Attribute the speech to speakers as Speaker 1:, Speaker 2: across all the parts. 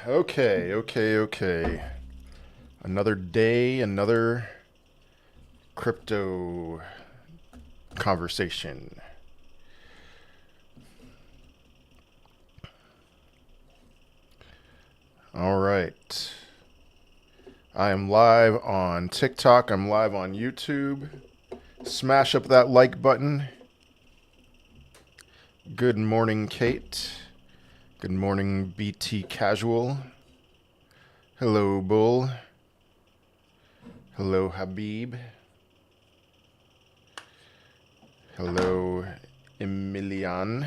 Speaker 1: Okay. Another day, another crypto conversation. All right. I am live on TikTok. I'm live on YouTube. Smash up that like button. Good morning, Kate. Good morning, BT Casual. Hello, Bull. Hello, Habib. Hello, Emilian.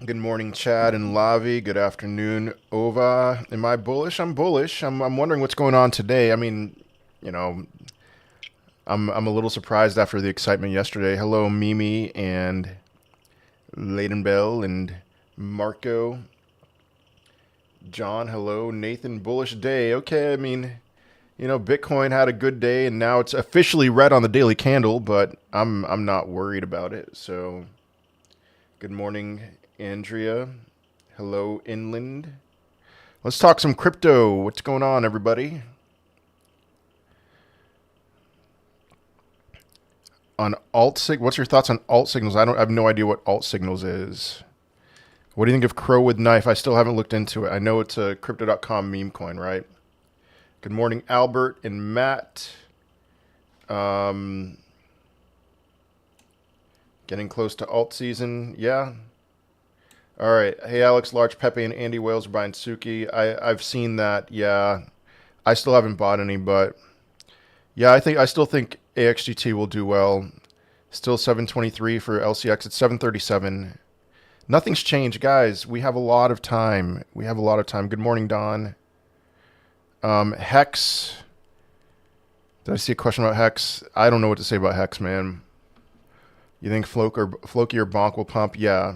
Speaker 1: Good morning, Chad and Lavi. Good afternoon, Ova. Am I bullish? I'm bullish. I'm wondering what's going on today. I mean, you know, I'm a little surprised after the excitement yesterday. Hello, Mimi and Leighton Bell and Marco. John, hello. Nathan, bullish day. Okay, I mean, Bitcoin had a good day, and now it's officially red on the daily candle, but I'm not worried about it. So, good morning, Andrea. Hello, Inland. Let's talk some crypto. What's going on, everybody? On what's your thoughts on alt signals? I have no idea what alt signals is. What do you think of Crow with Knife? I still haven't looked into it. I know it's a crypto.com meme coin, right? Good morning, Albert and Matt. Getting close to alt season. Yeah. All right. Hey, Alex, Large Pepe and Andy Wales are buying Suki. I've seen that. Yeah. I still haven't bought any, but yeah, I still think AXGT will do well. Still 723 for LCX. It's 737. Nothing's changed, guys. We have a lot of time. Good morning, Don. Hex. Did I see a question about Hex? I don't know what to say about Hex, man. You think Floki or Bonk will pump? Yeah.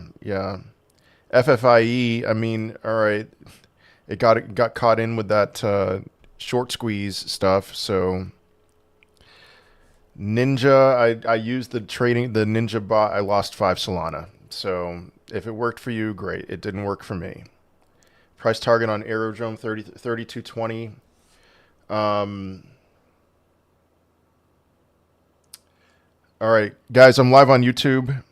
Speaker 1: FFIE, I mean, all right. It got caught in with that short squeeze stuff, so Ninja, I used the Ninja bot. I lost 5 Solana. So if it worked for you, great. It didn't work for me. Price target on Aerodrome 3220. All right, guys, I'm live on YouTube.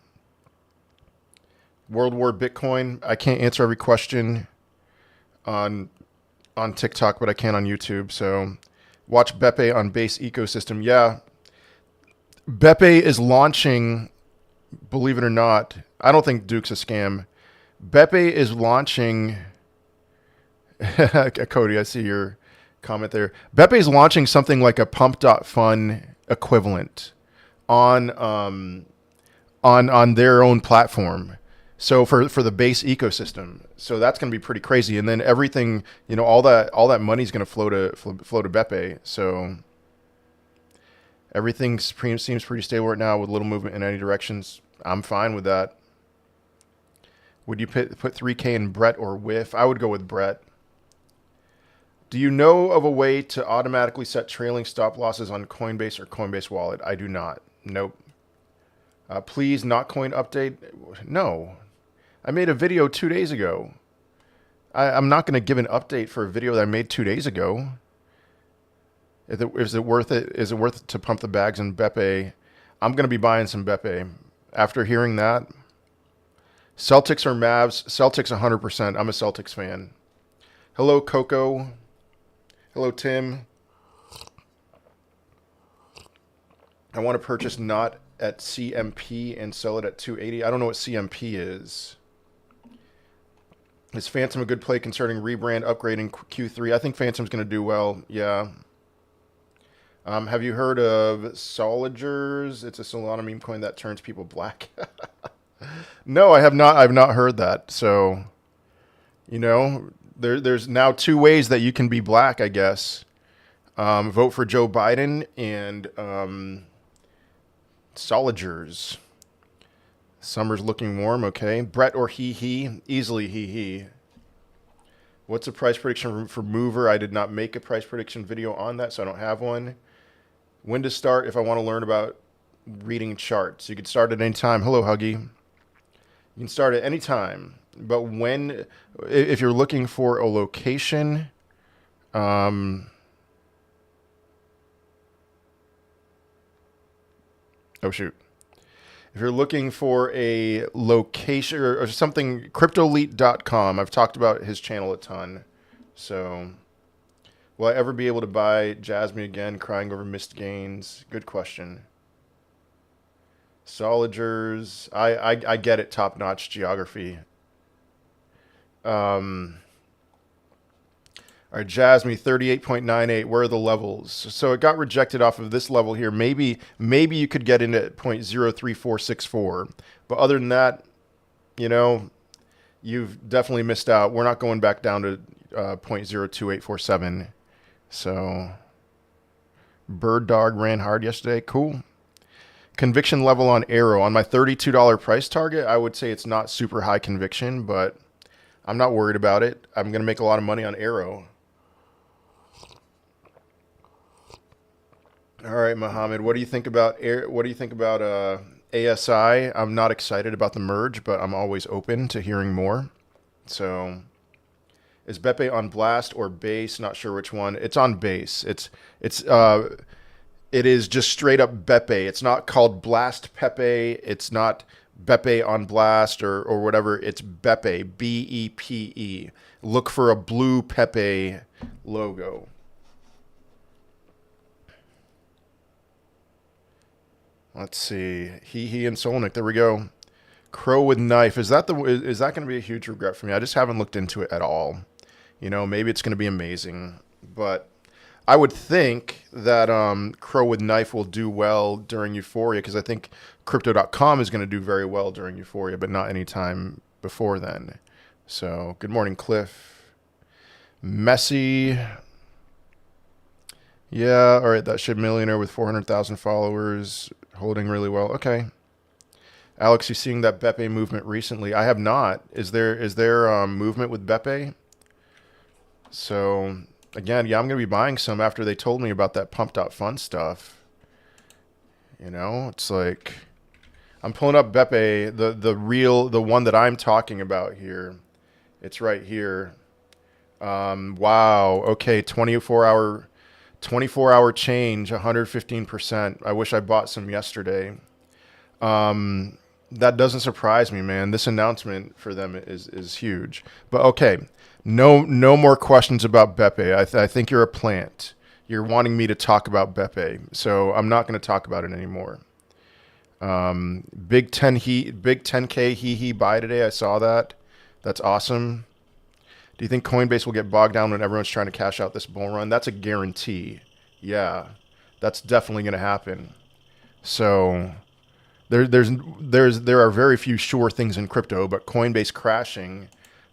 Speaker 1: World War Bitcoin. I can't answer every question on TikTok, but I can on YouTube. So watch Beppe on Base Ecosystem. Yeah. Beppe is launching, believe it or not, I don't think Duke's a scam. Beppe is launching, Cody, I see your comment there. Beppe is launching something like a pump.fun equivalent on their own platform. So for the Base ecosystem. So that's going to be pretty crazy. And then everything, all that money is going to flow to Beppe. So everything seems pretty stable right now with little movement in any directions. I'm fine with that. Would you put 3K in Brett or Whiff? I would go with Brett. Do you know of a way to automatically set trailing stop losses on Coinbase or Coinbase Wallet? I do not. Nope. Please, not coin update. No. I made a video 2 days ago. I'm not going to give an update for a video that I made 2 days ago. Is it worth it? Is it worth it to pump the bags in Beppe? I'm going to be buying some Beppe. After hearing that, Celtics or Mavs? Celtics 100%. I'm a Celtics fan. Hello, Coco. Hello, Tim. I want to purchase not at CMP and sell it at 280. I don't know what CMP is. Is Phantom a good play concerning rebrand, upgrading Q3? I think Phantom's going to do well. Yeah. Have you heard of Solagers? It's a Solana meme coin that turns people black. No, I have not. I've not heard that. So, there's now 2 ways that you can be black, I guess. Vote for Joe Biden and Solagers. Summer's looking warm. Okay. Brett or HEEHEE? Easily HEEHEE. What's the price prediction for Mover? I did not make a price prediction video on that, so I don't have one. When to start if I want to learn about reading charts? You could start at any time. Hello, Huggy. You can start at any time. But when, if you're looking for a location, oh shoot. If you're looking for a location or something, cryptoleet.com. I've talked about his channel a ton. So, will I ever be able to buy Jasmine again, crying over missed gains? Good question. Solagers. I get it, top-notch geography. All right, Jasmine, 38.98. Where are the levels? So it got rejected off of this level here. Maybe you could get in at 0.03464. But other than that, you know, you've definitely missed out. We're not going back down to 0.02847. So Bird Dog ran hard yesterday. Cool. Conviction level on Arrow. On my $32 price target, I would say it's not super high conviction, but I'm not worried about it. I'm going to make a lot of money on Arrow. All right, Mohammed, what do you think about ASI? I'm not excited about the merge, but I'm always open to hearing more. So, is Bepe on Blast or Base? Not sure which one. It's on Base. It is just straight up Bepe. It's not called Blast Pepe. It's not Bepe on Blast or whatever. It's Bepe, B-E-P-E. Look for a blue Pepe logo. Let's see. HEEHEE and Solnick. There we go. Crow with knife. Is that going to be a huge regret for me? I just haven't looked into it at all. You know, maybe it's going to be amazing, but I would think that Crow with knife will do well during Euphoria because I think Crypto.com is going to do very well during Euphoria, but not any time before then. So, good morning, Cliff. Messy. Yeah, all right, that shit millionaire with 400,000 followers, holding really well. Okay. Alex, you seeing that Bepe movement recently? I have not. Is there movement with Bepe? So, again, yeah, I'm going to be buying some after they told me about that pump.fun stuff. You know, it's like I'm pulling up Bepe, the one that I'm talking about here. It's right here. Wow. Okay, 24-hour change, 115%. I wish I bought some yesterday. That doesn't surprise me, man. This announcement for them is huge. But okay, no more questions about Bepe. I think you're a plant. You're wanting me to talk about Bepe, so I'm not going to talk about it anymore. Big 10K HEEHEE buy today. I saw that. That's awesome. Do you think Coinbase will get bogged down when everyone's trying to cash out this bull run? That's a guarantee. Yeah, that's definitely going to happen. So there are very few sure things in crypto, but Coinbase crashing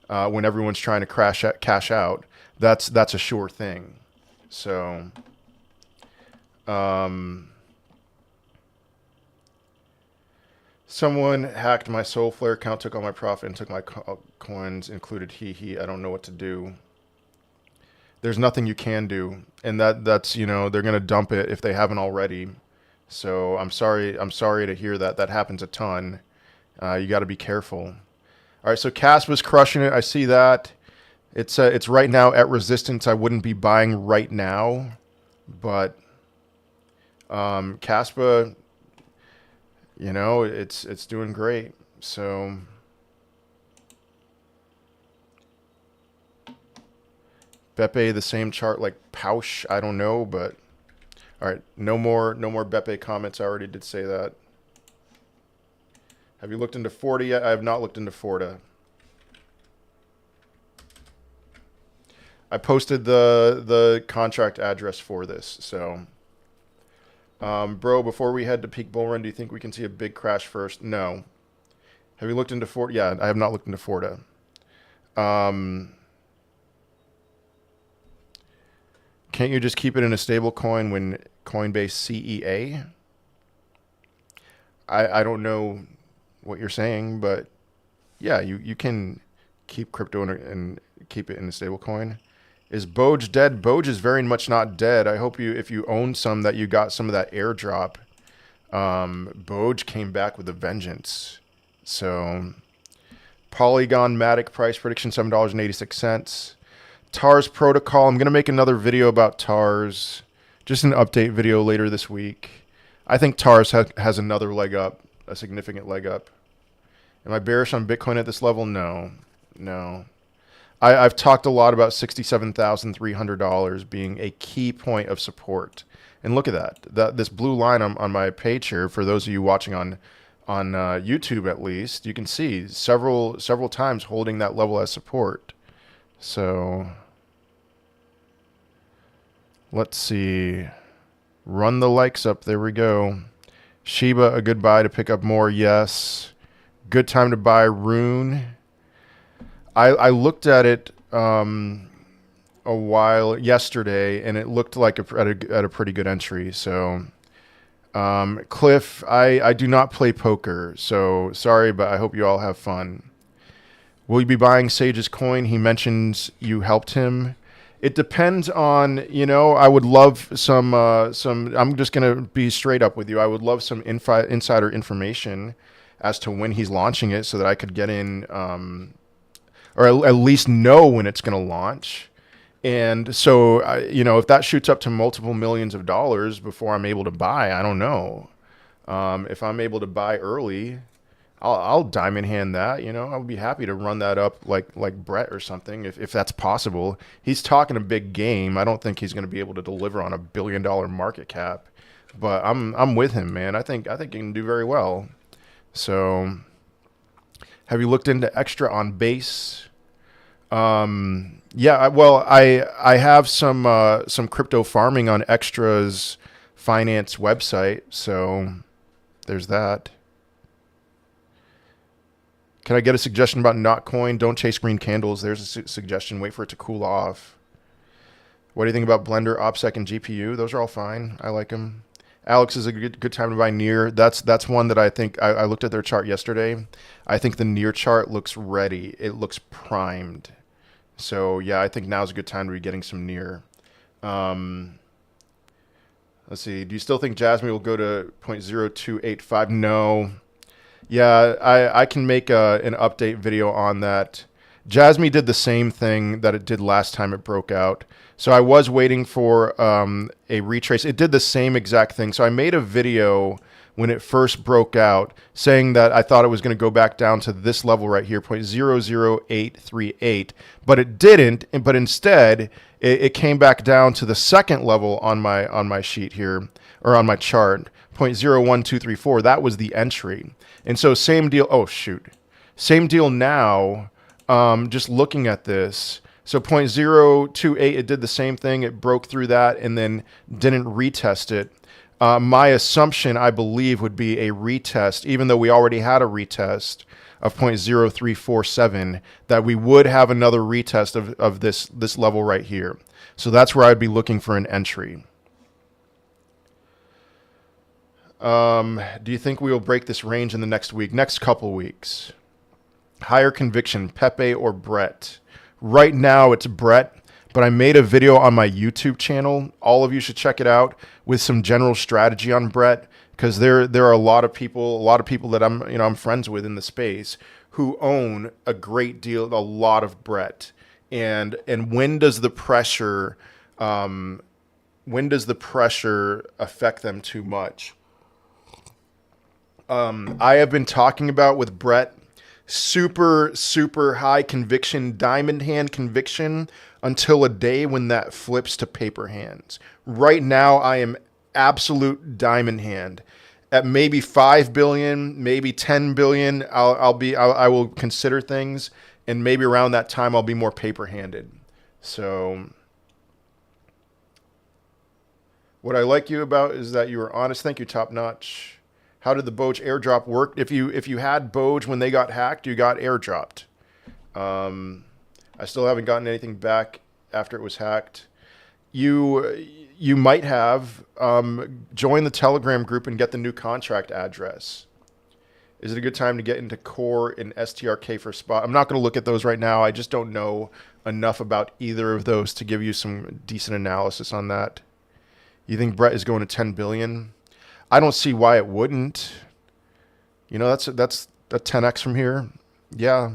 Speaker 1: when everyone's trying to cash out, that's a sure thing. So someone hacked my Soulflare account, took all my profit, and took my coins, included HEEHEE. I don't know what to do. There's nothing you can do, and that's you know, they're gonna dump it if they haven't already. So I'm sorry to hear that. That happens a ton. You got to be careful. All right, so Casp was crushing it. I see that. It's right now at resistance. I wouldn't be buying right now, but Caspa, you know, it's doing great. So Bepe, the same chart like Pausch, I don't know, but all right, no more Bepe comments. I already did say that. Have you looked into Forta yet? I have not looked into Forta. I posted the contract address for this, so bro, before we head to peak bull run, do you think we can see a big crash first? No. Have you looked into Forta? Yeah, I have not looked into Forta. Can't you just keep it in a stable coin when Coinbase CEA? I don't know what you're saying, but yeah, you can keep crypto and keep it in a stable coin. Is Boge dead? Boge is very much not dead. I hope if you own some, that you got some of that airdrop. Boge came back with a vengeance. So Polygon Matic price prediction $7.86. TARS protocol. I'm going to make another video about TARS. Just an update video later this week. I think TARS has another leg up, a significant leg up. Am I bearish on Bitcoin at this level? No. No. I've talked a lot about $67,300 being a key point of support. And look at that. This blue line on my page here, for those of you watching on YouTube at least, you can see several times holding that level as support. So let's see. Run the likes up. There we go. Shiba, a good buy to pick up more. Yes. Good time to buy Rune. I looked at it a while yesterday, and it looked like at a pretty good entry. So, Cliff, I do not play poker, so sorry, but I hope you all have fun. Will you be buying Sage's coin? He mentions you helped him. It depends on, I would love some, I'm just going to be straight up with you. I would love some insider information as to when he's launching it so that I could get in, or at least know when it's going to launch. And so, if that shoots up to multiple millions of dollars before I'm able to buy, I don't know. If I'm able to buy early, I'll diamond hand that. I'll be happy to run that up like Brett or something if that's possible. He's talking a big game. I don't think he's going to be able to deliver on $1 billion market cap, but I'm with him, man. I think he can do very well. So, have you looked into Extra on Base? Yeah, I have some crypto farming on Extra's finance website, so there's that. Can I get a suggestion about Notcoin? Don't chase green candles. There's a suggestion. Wait for it to cool off. What do you think about Blender, OPSEC, and GPU? Those are all fine. I like them. Alex, is a good time to buy Near. That's one that I think I looked at their chart yesterday. I think the Near chart looks ready. It looks primed. So yeah, I think now's a good time to be getting some Near. Let's see. Do you still think Jasmine will go to 0.0285? No. Yeah, I can make an update video on that. Jasmine did the same thing that it did last time it broke out. So I was waiting for a retrace. It did the same exact thing. So I made a video when it first broke out saying that I thought it was going to go back down to this level right here, 0.00838. But it didn't. But instead, it came back down to the second level on my sheet here, or on my chart, 0.01234. That was the entry. And so same deal. Oh, shoot. Same deal now. Just looking at this. So 0.028, it did the same thing. It broke through that and then didn't retest it. My assumption, I believe, would be a retest, even though we already had a retest of 0.0347, that we would have another retest of this level right here. So that's where I'd be looking for an entry. Do you think we will break this range in the next week? Next couple weeks. Higher conviction, Pepe or Brett? Right now it's Brett, but I made a video on my YouTube channel. All of you should check it out with some general strategy on Brett, because there are a lot of people that I'm friends with in the space who own a great deal, a lot of Brett. And when does the pressure affect them too much? I have been talking about with Brett, super high conviction, diamond hand conviction, until a day when that flips to paper hands. Right now, I am absolute diamond hand. At maybe 5 billion, maybe 10 billion, I will consider things, and maybe around that time I'll be more paper handed. So what I like you about is that you were honest. Thank you, Top Notch. How did the Boge airdrop work? If you had Boge when they got hacked, you got airdropped. I still haven't gotten anything back after it was hacked. You might have joined the Telegram group and get the new contract address. Is it a good time to get into Core and STRK for spot? I'm not going to look at those right now. I just don't know enough about either of those to give you some decent analysis on that. You think Brett is going to 10 billion? I don't see why it wouldn't. That's a 10x from here. Yeah,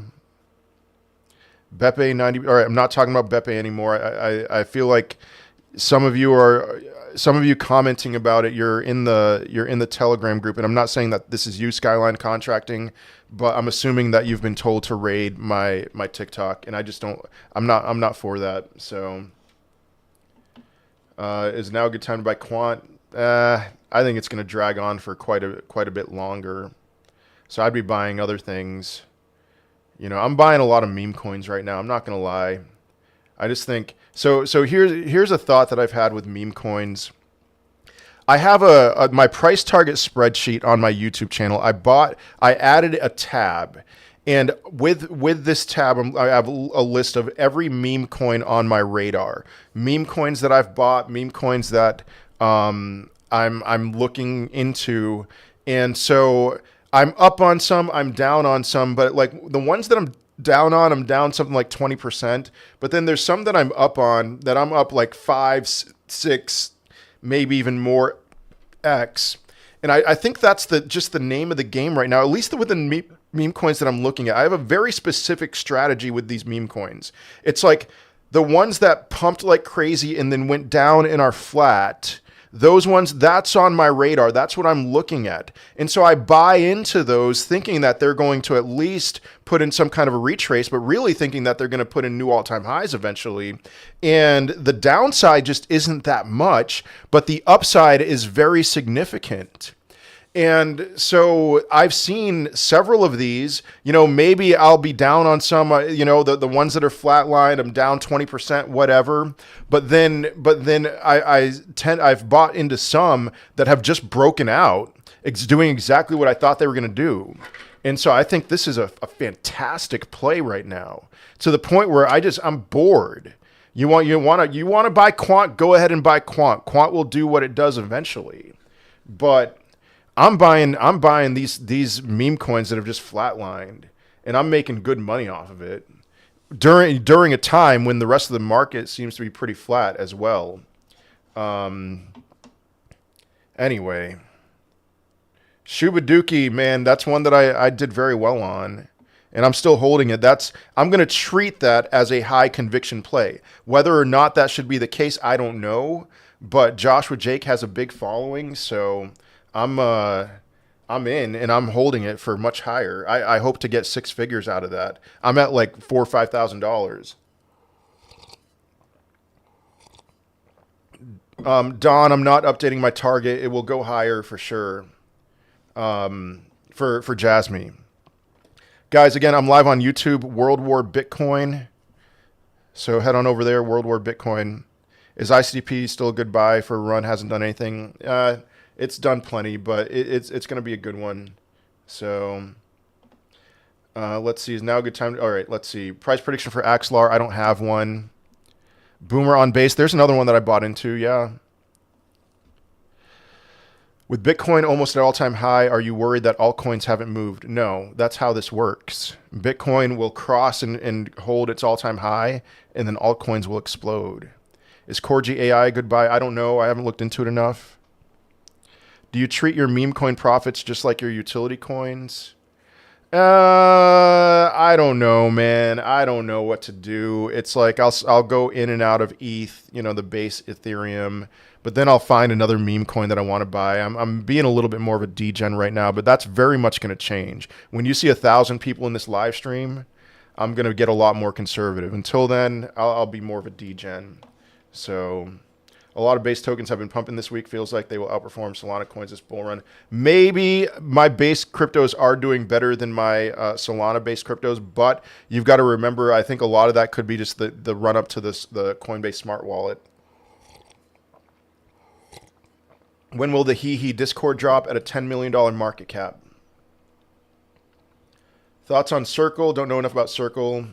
Speaker 1: Beppe 90. All right, I'm not talking about Beppe anymore. I feel like some of you commenting about it. You're in the Telegram group, and I'm not saying that this is you, Skyline Contracting, but I'm assuming that you've been told to raid my TikTok, and I just don't. I'm not for that. So, is now a good time to buy Quant? I think it's going to drag on for quite a bit longer. So I'd be buying other things. You know, I'm buying a lot of meme coins right now. I'm not going to lie. I just think so. So here's a thought that I've had with meme coins. I have my price target spreadsheet on my YouTube channel. I added a tab, and with this tab, I have a list of every meme coin on my radar. Meme coins that I've bought, meme coins that I'm looking into, and so I'm up on some, I'm down on some, but like the ones that I'm down on, I'm down something like 20%. But then there's some that I'm up on that I'm up like 5, 6, maybe even more X. And I think that's just the name of the game right now, at least with the meme coins that I'm looking at. I have a very specific strategy with these meme coins. It's like the ones that pumped like crazy and then went down and are flat. Those ones, that's on my radar. That's what I'm looking at. And so I buy into those thinking that they're going to at least put in some kind of a retrace, but really thinking that they're going to put in new all-time highs eventually. And the downside just isn't that much, but the upside is very significant. And so I've seen several of these, you know, maybe I'll be down on some, you know, the ones that are flatlined, I'm down 20%, whatever. But then I've bought into some that have just broken out. It's doing exactly what I thought they were going to do. And so I think this is a fantastic play right now, to the point where I'm bored. You want to buy Quant, go ahead and buy Quant. Quant will do what it does eventually. But I'm buying these meme coins that have just flatlined, and I'm making good money off of it during a time when the rest of the market seems to be pretty flat as well. Anyway, Shubaduki, man, that's one that I did very well on, and I'm still holding it. I'm going to treat that as a high conviction play. Whether or not that should be the case, I don't know, but Joshua Jake has a big following, so I'm in, and I'm holding it for much higher. I hope to get 6 figures out of that. I'm at like $4,000 or $5,000. Don, I'm not updating my target. It will go higher for sure. For Jasmine. Guys, again, I'm live on YouTube, World War Bitcoin. So head on over there, World War Bitcoin. Is ICP still a good buy for a run? Hasn't done anything. It's done plenty, but it's going to be a good one. So let's see. Is now a good time? All right, let's see. Price prediction for Axlar. I don't have one. Boomer on base. There's another one that I bought into. Yeah. With Bitcoin almost at all-time high, are you worried that altcoins haven't moved? No, that's how this works. Bitcoin will cross and hold its all-time high, and then altcoins will explode. Is Corgi AI a good buy? I don't know. I haven't looked into it enough. Do you treat your meme coin profits just like your utility coins? I don't know, man. I don't know what to do. It's like I'll go in and out of ETH, you know, the base Ethereum, but then I'll find another meme coin that I want to buy. I'm being a little bit more of a degen right now, but that's very much going to change. When you see 1,000 people in this live stream, I'm going to get a lot more conservative. Until then, I'll be more of a degen. So a lot of base tokens have been pumping this week. Feels like they will outperform Solana coins this bull run. Maybe my base cryptos are doing better than my Solana-based cryptos, but you've got to remember, I think a lot of that could be just the run-up to the Coinbase Smart Wallet. When will the HEEHEE Discord drop at a $10 million market cap? Thoughts on Circle? Don't know enough about Circle.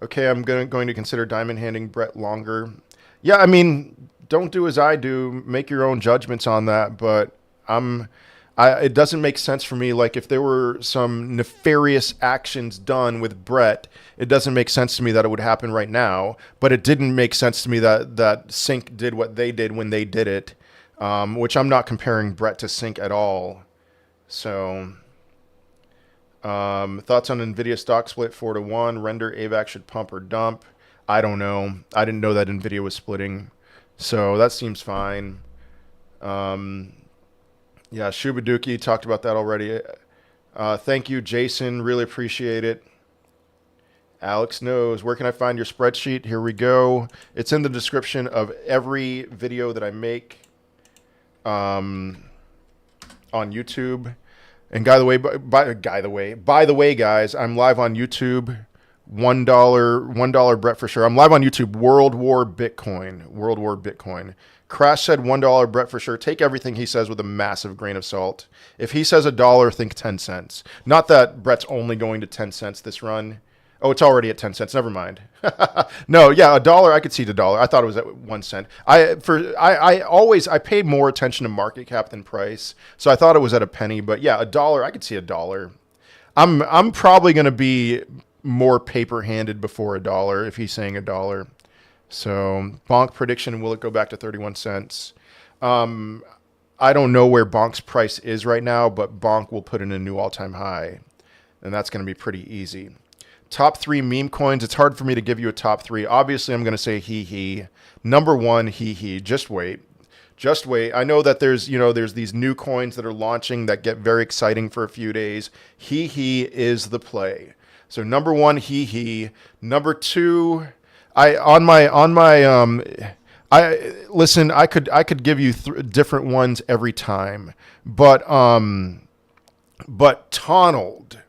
Speaker 1: Okay, I'm going to consider diamond handing Brett longer. Yeah, I mean, don't do as I do. Make your own judgments on that. But it doesn't make sense for me. Like, if there were some nefarious actions done with Brett, it doesn't make sense to me that it would happen right now. But it didn't make sense to me that Sync did what they did when they did it, which I'm not comparing Brett to Sync at all. So, Thoughts on NVIDIA stock split 4-1. Render AVAX should pump or dump. I don't know. I didn't know that NVIDIA was splitting. So that seems fine. Yeah, Shubaduki, talked about that already. Thank you, Jason. Really appreciate it. Alex knows. Where can I find your spreadsheet? Here we go. It's in the description of every video that I make on YouTube. And by the way, guys, I'm live on YouTube. $1 Brett for sure. I'm live on YouTube. World War Bitcoin. Crash said $1 Brett for sure. Take everything he says with a massive grain of salt. If he says $1, think 10 cents. Not that Brett's only going to 10 cents this run. Oh, it's already at 10 cents. Never mind. No, yeah, $1. I could see the dollar. I thought it was at 1 cent. I pay more attention to market cap than price, so I thought it was at a penny. But yeah, $1. I could see $1. I'm probably going to be more paper-handed before $1 if he's saying $1. So Bonk prediction: will it go back to 31 cents? I don't know where Bonk's price is right now, but Bonk will put in a new all-time high, and that's going to be pretty easy. Top 3 meme coins. It's hard for me to give you a top 3. Obviously, I'm going to say HEEHEE. Number 1, HEEHEE. Just wait. I know that there's these new coins that are launching that get very exciting for a few days. HEEHEE is the play. So number 1, HEEHEE. Number 2, listen. I could give you different ones every time, but Tonald.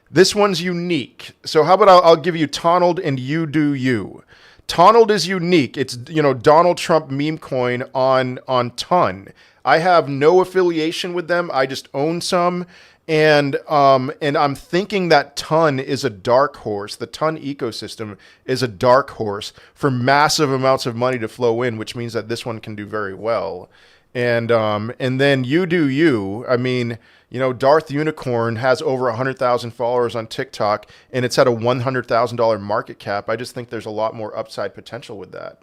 Speaker 1: This one's unique. So how about I'll give you Tonald and you do you. Tonald is unique. It's, Donald Trump meme coin on Ton. I have no affiliation with them. I just own some. And I'm thinking that Ton is a dark horse. The Ton ecosystem is a dark horse for massive amounts of money to flow in, which means that this one can do very well. And then you do you. I mean, Darth Unicorn has over 100,000 followers on TikTok, and it's at a $100,000 market cap. I just think there's a lot more upside potential with that.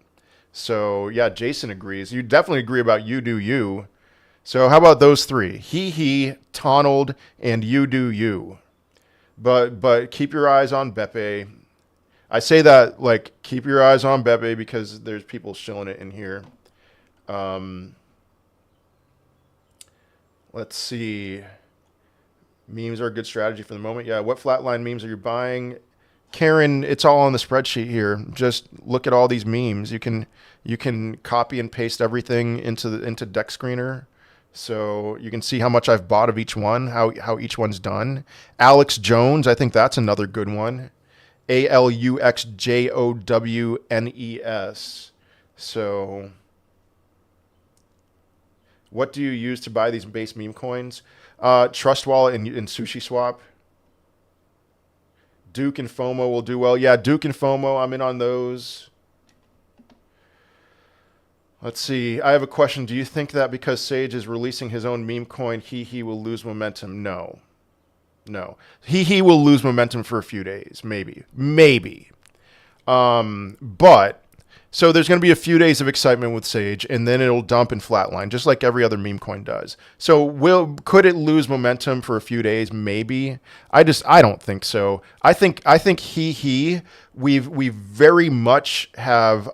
Speaker 1: So yeah, Jason agrees. You definitely agree about you do you. So how about those 3? HEEHEE, Tonald, and you do you. But keep your eyes on Beppe. I say that like keep your eyes on Beppe because there's people shilling it in here. Let's see. Memes are a good strategy for the moment. Yeah, what flatline memes are you buying? Karen, it's all on the spreadsheet here. Just look at all these memes. You can copy and paste everything into Deck Screener. So you can see how much I've bought of each one, how each one's done. Alex Jones, I think that's another good one. ALUXJOWNES. So what do you use to buy these base meme coins? Trust Wallet and Sushi Swap. Duke and FOMO will do well. Yeah, Duke and FOMO, I'm in on those. Let's see. I have a question. Do you think that because Sage is releasing his own meme coin, HEEHEE will lose momentum? No. HEEHEE will lose momentum for a few days, maybe. But so there's going to be a few days of excitement with Sage, and then it'll dump and flatline, just like every other meme coin does. So could it lose momentum for a few days? Maybe. I don't think so. I think HEEHEE, we very much have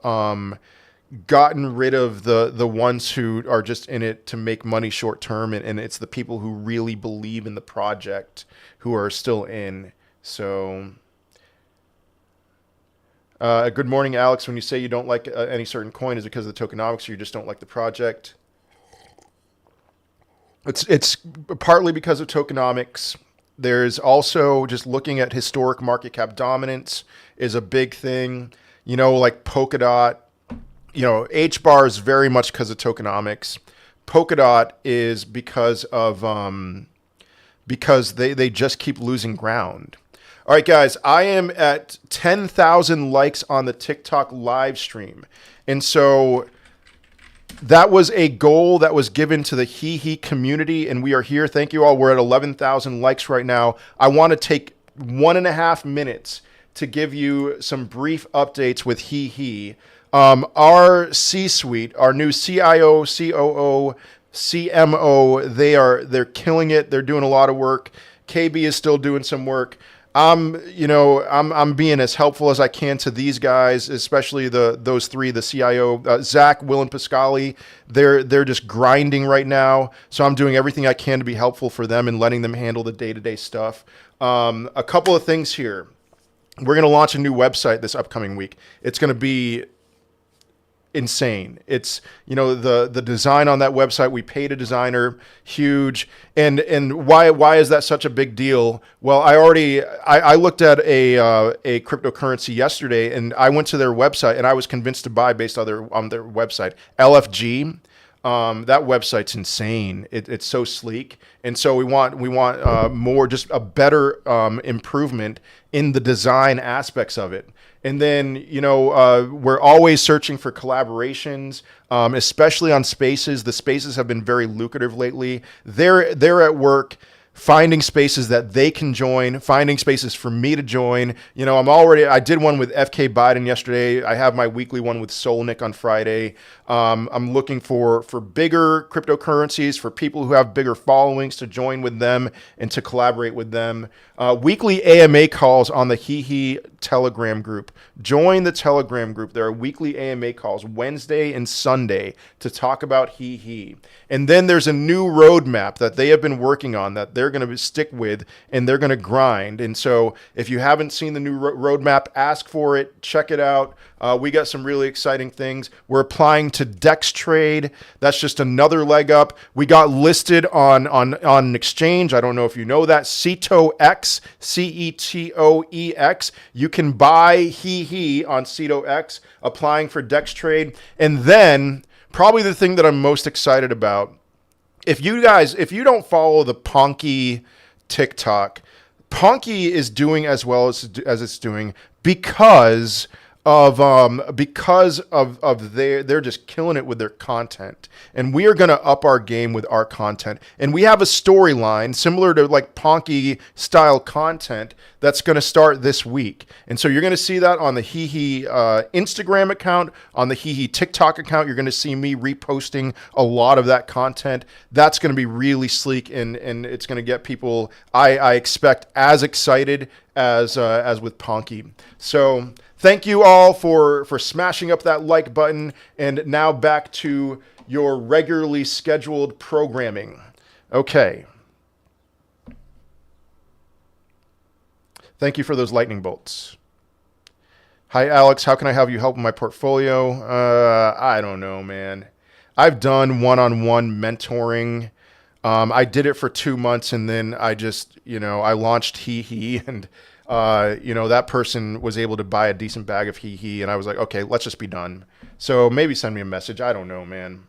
Speaker 1: gotten rid of the ones who are just in it to make money short term, and it's the people who really believe in the project who are still in. So good morning, Alex. When you say you don't like any certain coin, is it because of the tokenomics or you just don't like the project? It's partly because of tokenomics. There's also just looking at historic market cap dominance is a big thing. Like Polkadot. HBAR is very much because of tokenomics. Polkadot is because they just keep losing ground. All right, guys, I am at 10,000 likes on the TikTok live stream. And so that was a goal that was given to the HEEHEE community, and we are here. Thank you all. We're at 11,000 likes right now. I want to take 1.5 minutes to give you some brief updates with HEEHEE. Our C-suite, our new CIO, COO, CMO, they're killing it. They're doing a lot of work. KB is still doing some work. I'm being as helpful as I can to these guys, especially those three, the CIO, Zach, Will, and Pascali. They're just grinding right now, so I'm doing everything I can to be helpful for them and letting them handle the day-to-day stuff. A couple of things here. We're going to launch a new website this upcoming week. It's going to be insane. It's, the design on that website, we paid a designer, huge. And why is that such a big deal? Well, I looked at a cryptocurrency yesterday, and I went to their website and I was convinced to buy based on their website. LFG. That website's insane. It's so sleek, and so we want more, just a better improvement in the design aspects of it. And then we're always searching for collaborations, especially on Spaces. The Spaces have been very lucrative lately. They're at work finding spaces that they can join, finding spaces for me to join. I did one with FK Biden yesterday. I have my weekly one with Solnick on Friday. I'm looking for bigger cryptocurrencies, for people who have bigger followings to join with them and to collaborate with them. Weekly AMA calls on the HEEHEE Telegram group. Join the Telegram group. There are weekly AMA calls Wednesday and Sunday to talk about HEEHEE. And then there's a new roadmap that they have been working on that they're going to stick with, and they're going to grind. And so if you haven't seen the new roadmap, ask for it, check it out. We got some really exciting things. We're applying to Dex Trade. That's just another leg up. We got listed on an exchange. I don't know if you know that. CetoX, CETOEX. You can buy HEEHEE on CetoX, applying for Dex Trade. And then probably the thing that I'm most excited about, if you don't follow the Ponky TikTok, Ponky is doing as well as it's doing because they're just killing it with their content, and we are going to up our game with our content. And we have a storyline similar to like Ponky style content that's going to start this week. And so you're going to see that on the HEEHEE Instagram account, on the HEEHEE TikTok account. You're going to see me reposting a lot of that content. That's going to be really sleek, and it's going to get people, I expect, as excited as with Ponky. So thank you all for smashing up that like button. And now back to your regularly scheduled programming. Okay. Thank you for those lightning bolts. Hi, Alex. How can I have you help with my portfolio? I don't know, man. I've done one-on-one mentoring. I did it for 2 months, and then I just, I launched HEEHEE, and that person was able to buy a decent bag of HEEHEE, and I was like, okay, let's just be done. So maybe send me a message. I don't know, man.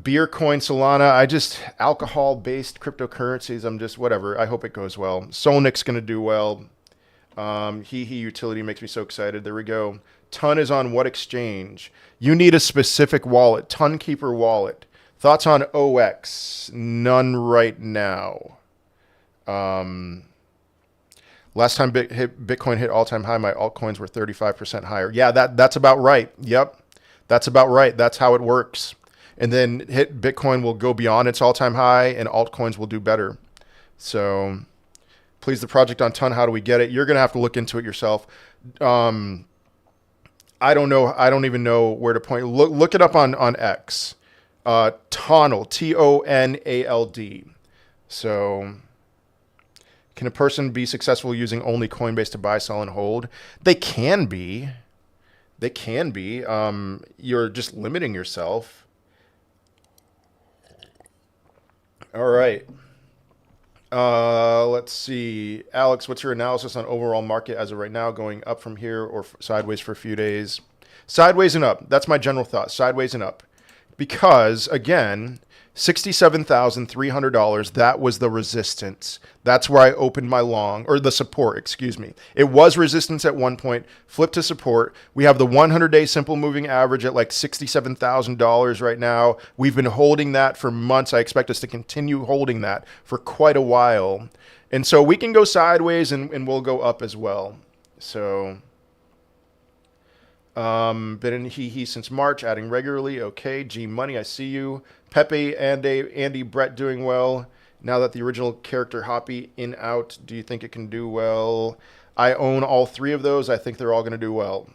Speaker 1: Beer coin, Solana, alcohol-based cryptocurrencies. I'm just, whatever. I hope it goes well. Solnick's going to do well. HEEHEE utility makes me so excited. There we go. Ton is on what exchange? You need a specific wallet. Tonkeeper wallet. Thoughts on OX? None right now. Last time Bitcoin hit all-time high, my altcoins were 35% higher. Yeah, that's about right. Yep, that's about right. That's how it works. And then Bitcoin will go beyond its all-time high, and altcoins will do better. So please, the project on Ton, how do we get it? You're going to have to look into it yourself. I don't know. I don't even know where to point. Look it up on X. Tonald, Tonald. So can a person be successful using only Coinbase to buy, sell, and hold? They can be. They can be. You're just limiting yourself. All right. Let's see. Alex, what's your analysis on overall market as of right now, going up from here or sideways for a few days? Sideways and up. That's my general thought. Sideways and up. Because, again, $67,300, that was the resistance. That's where I opened my long, or the support, excuse me. It was resistance at one point, flipped to support. We have the 100-day simple moving average at like $67,000 right now. We've been holding that for months. I expect us to continue holding that for quite a while. And so we can go sideways and we'll go up as well. So been in HEEHEE since March, adding regularly. Okay, G Money, I see you. Pepe, Andy, Brett doing well. Now that the original character Hoppy in out, do you think it can do well? I own all three of those. I think they're all going to do well.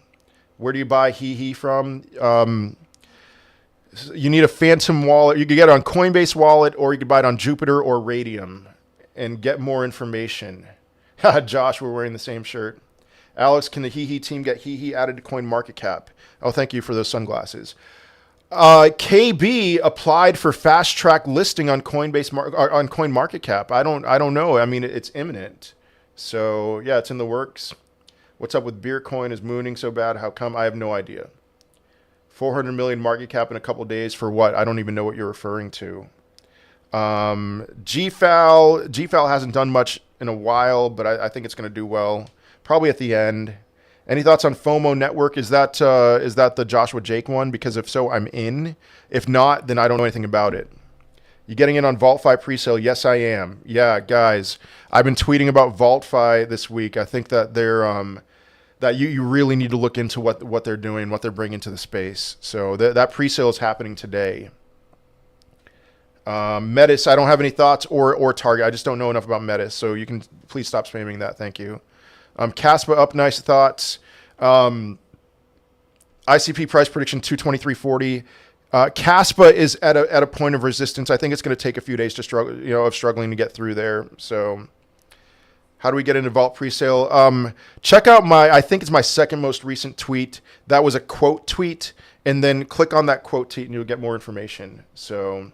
Speaker 1: Where do you buy HEEHEE from? You need a Phantom wallet. You could get it on Coinbase wallet, or you could buy it on Jupiter or Radium and get more information. Josh, we're wearing the same shirt. Alex, can the HEEHEE team get HEEHEE added to CoinMarketCap? Oh, thank you for those sunglasses. KB applied for fast track listing on Coinbase on CoinMarketCap. I don't know. I mean, it's imminent. So yeah, it's in the works. What's up with Beercoin? Is mooning so bad? How come? I have no idea. 400 million market cap in a couple days for what? I don't even know what you're referring to. GFAL hasn't done much in a while, but I think it's going to do well. Probably at the end. Any thoughts on FOMO Network? Is that the Joshua Jake one? Because if so, I'm in. If not, then I don't know anything about it. You getting in on VaultFi presale? Yes, I am. Yeah, guys, I've been tweeting about VaultFi this week. I think that they're that you really need to look into what they're doing, what they're bringing to the space. So that presale is happening today. Metis, I don't have any thoughts or Target. I just don't know enough about Metis, so you can please stop spamming that. Thank you. Caspa up, nice thoughts. ICP price prediction 223.40. Caspa is at a point of resistance. I think it's going to take a few days to struggle, of struggling to get through there. So, how do we get into Vault presale? Check out I think it's my second most recent tweet. That was a quote tweet, and then click on that quote tweet and you'll get more information. So,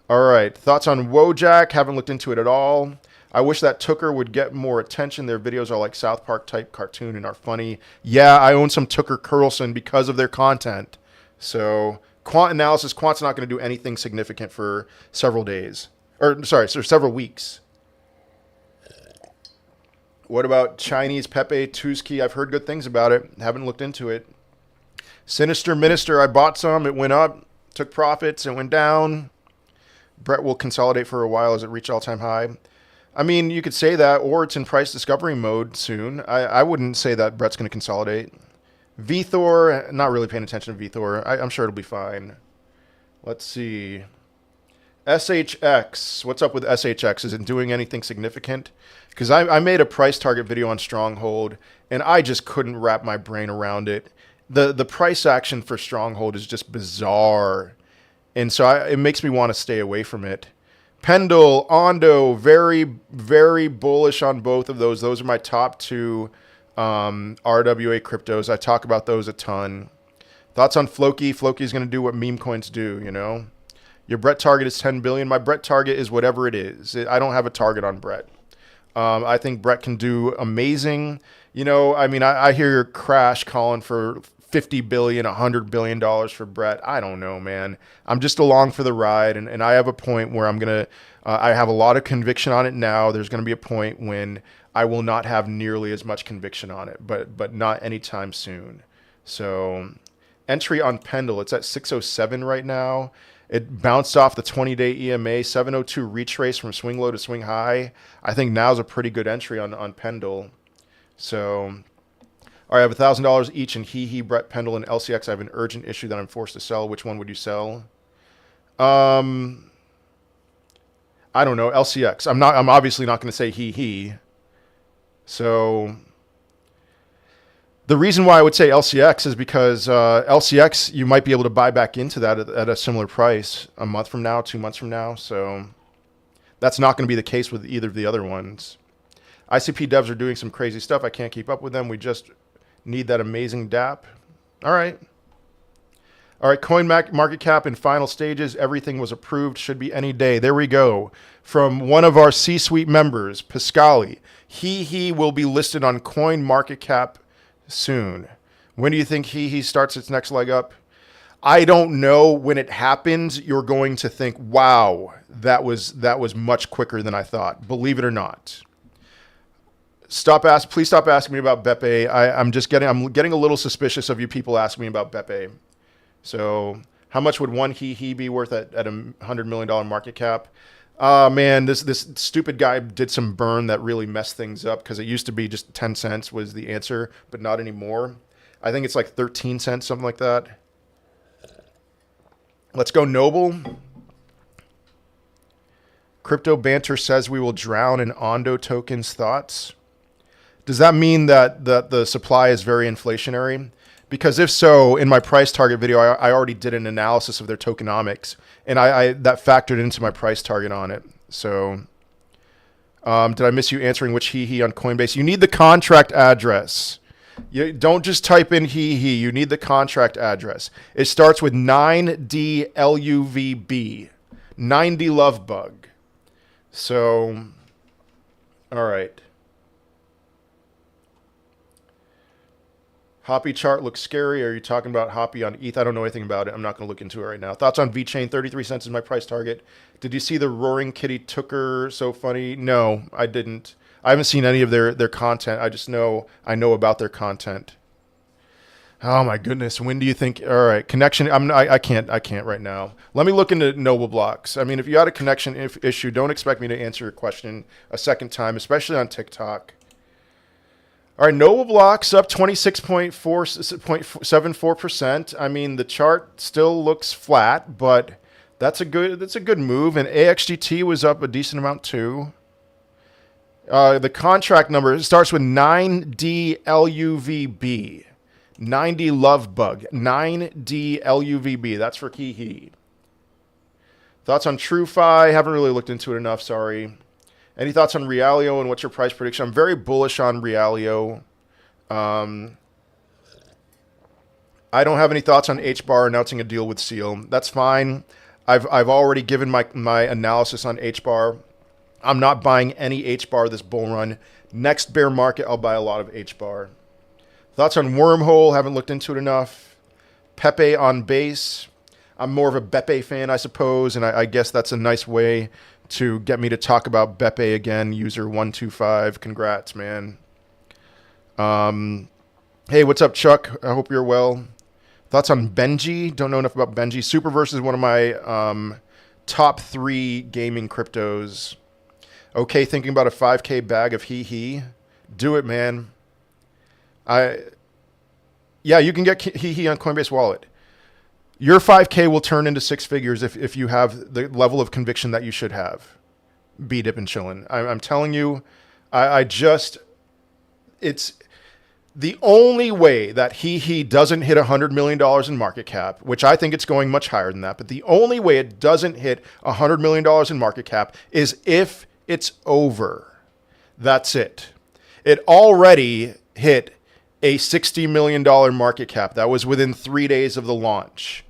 Speaker 1: all right, thoughts on Wojak? Haven't looked into it at all. I wish that Tucker would get more attention. Their videos are like South Park type cartoon and are funny. Yeah, I own some Tucker Carlson because of their content. So quant analysis, quant's not going to do anything significant for several days. Several weeks. What about Chinese Pepe Tuzki? I've heard good things about it. Haven't looked into it. Sinister Minister, I bought some. It went up, took profits, it went down. Brett will consolidate for a while as it reached all-time high. I mean, you could say that, or it's in price discovery mode soon. I wouldn't say that Brett's going to consolidate. VThor, not really paying attention to VThor. I'm sure it'll be fine. Let's see. SHX. What's up with SHX? Is it doing anything significant? Because I made a price target video on Stronghold, and I just couldn't wrap my brain around it. The price action for Stronghold is just bizarre. And so it makes me want to stay away from it. Pendle, Ondo, very, very bullish on both of those. Those are my top two RWA cryptos. I talk about those a ton. Thoughts on Floki? Floki is going to do what meme coins do, Your Brett target is 10 billion. My Brett target is whatever it is. I don't have a target on Brett. I think Brett can do amazing. I hear Crash calling for 50 billion, $100 billion for Brett. I don't know, man. I'm just along for the ride, and I have a point where I'm going to, I have a lot of conviction on it now. There's going to be a point when I will not have nearly as much conviction on it, but not anytime soon. So entry on Pendle, it's at 607 right now. It bounced off the 20-day EMA, 702 retrace from swing low to swing high. I think now's a pretty good entry on Pendle. So, all right, I have $1,000 each in HEEHEE, Brett, Pendle, and LCX. I have an urgent issue that I'm forced to sell. Which one would you sell? I don't know. LCX. I'm obviously not going to say HEEHEE. So the reason why I would say LCX is because LCX, you might be able to buy back into that at a similar price a month from now, 2 months from now. So that's not going to be the case with either of the other ones. ICP devs are doing some crazy stuff. I can't keep up with them. We just need that amazing DApp. All right. Coin market cap in final stages. Everything was approved. Should be any day. There we go. From one of our C-suite members, Pascali. HEEHEE will be listed on Coin Market Cap soon. When do you think HEEHEE starts its next leg up? I don't know. When it happens, you're going to think, wow, that was much quicker than I thought. Believe it or not. Please stop asking me about Beppe. I'm getting a little suspicious of you people asking me about Beppe. So how much would one HEEHEE be worth at $100 million market cap? Man, this stupid guy did some burn that really messed things up, because it used to be just 10 cents was the answer, but not anymore. I think it's like 13 cents, something like that. Let's go Noble. Crypto Banter says we will drown in Ondo tokens. Thoughts? Does that mean that the supply is very inflationary? Because if so, in my price target video, I already did an analysis of their tokenomics, and I that factored into my price target on it. So, did I miss you answering which HEEHEE on Coinbase? You need the contract address. You don't just type in HEEHEE. You need the contract address. It starts with 9DLUVB, 90 love bug. So, all right. Hoppy chart looks scary. Are you talking about Hoppy on ETH? I don't know anything about it. I'm not going to look into it right now. Thoughts on VeChain? 33 cents is my price target. Did you see the Roaring Kitty Tooker? So funny. No, I didn't. I haven't seen any of their content. I just know I know about their content. Oh my goodness. When do you think? All right, connection. I can't right now. Let me look into Noble Blocks. I mean, if you had a connection issue, don't expect me to answer your question a second time, especially on TikTok. All right, Noble Blocks up 26.74%. I mean, the chart still looks flat, but that's a good move. And AXGT was up a decent amount too. The contract number starts with 9DLUVB. 90 love bug. 9DLUVB. That's for HEEHEE. Thoughts on TrueFi? Haven't really looked into it enough, sorry. Any thoughts on Realio and what's your price prediction? I'm very bullish on Realio. I don't have any thoughts on HBAR announcing a deal with Seal. That's fine. I've already given my analysis on HBAR. I'm not buying any HBAR this bull run. Next bear market, I'll buy a lot of HBAR. Thoughts on Wormhole? Haven't looked into it enough. Pepe on base. I'm more of a Beppe fan, I suppose, and I guess that's a nice way to get me to talk about Beppe again. User 125. Congrats, man. Hey, what's up, Chuck? I hope you're well. Thoughts on Benji? Don't know enough about Benji. Superverse is one of my top 3 gaming cryptos. Okay, thinking about a 5K bag of HEEHEE. Do it, man. Yeah, you can get HEEHEE on Coinbase Wallet. Your 5K will turn into 6 figures if you have the level of conviction that you should have. Be dip and chillin'. I'm telling you, it's the only way that HEEHEE doesn't hit $100 million in market cap, which I think it's going much higher than that, but the only way it doesn't hit $100 million in market cap is if it's over. That's it. It already hit a $60 million market cap. That was within 3 days of the launch.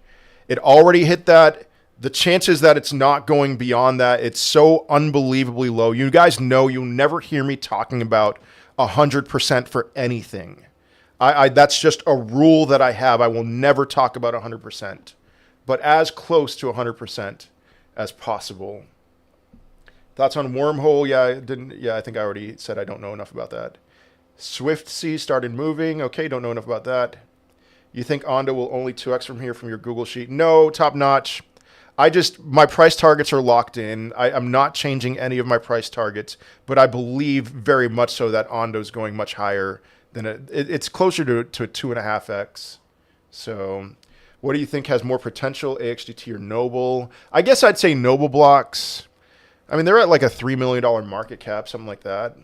Speaker 1: It already hit that. The chances that it's not going beyond that, it's so unbelievably low. You guys know you'll never hear me talking about 100% for anything. That's just a rule that I have. I will never talk about 100%, but as close to 100% as possible. Thoughts on Wormhole? I think I already said I don't know enough about that. SwiftC started moving. Okay, don't know enough about that. You think Ondo will only 2x from here from your Google sheet? No, top notch. My price targets are locked in. I'm not changing any of my price targets, but I believe very much so that Ondo is going much higher than it's closer to 2.5x. So what do you think has more potential, AXGT or Noble? I guess I'd say Noble Blocks. I mean, they're at like a $3 million market cap, something like that.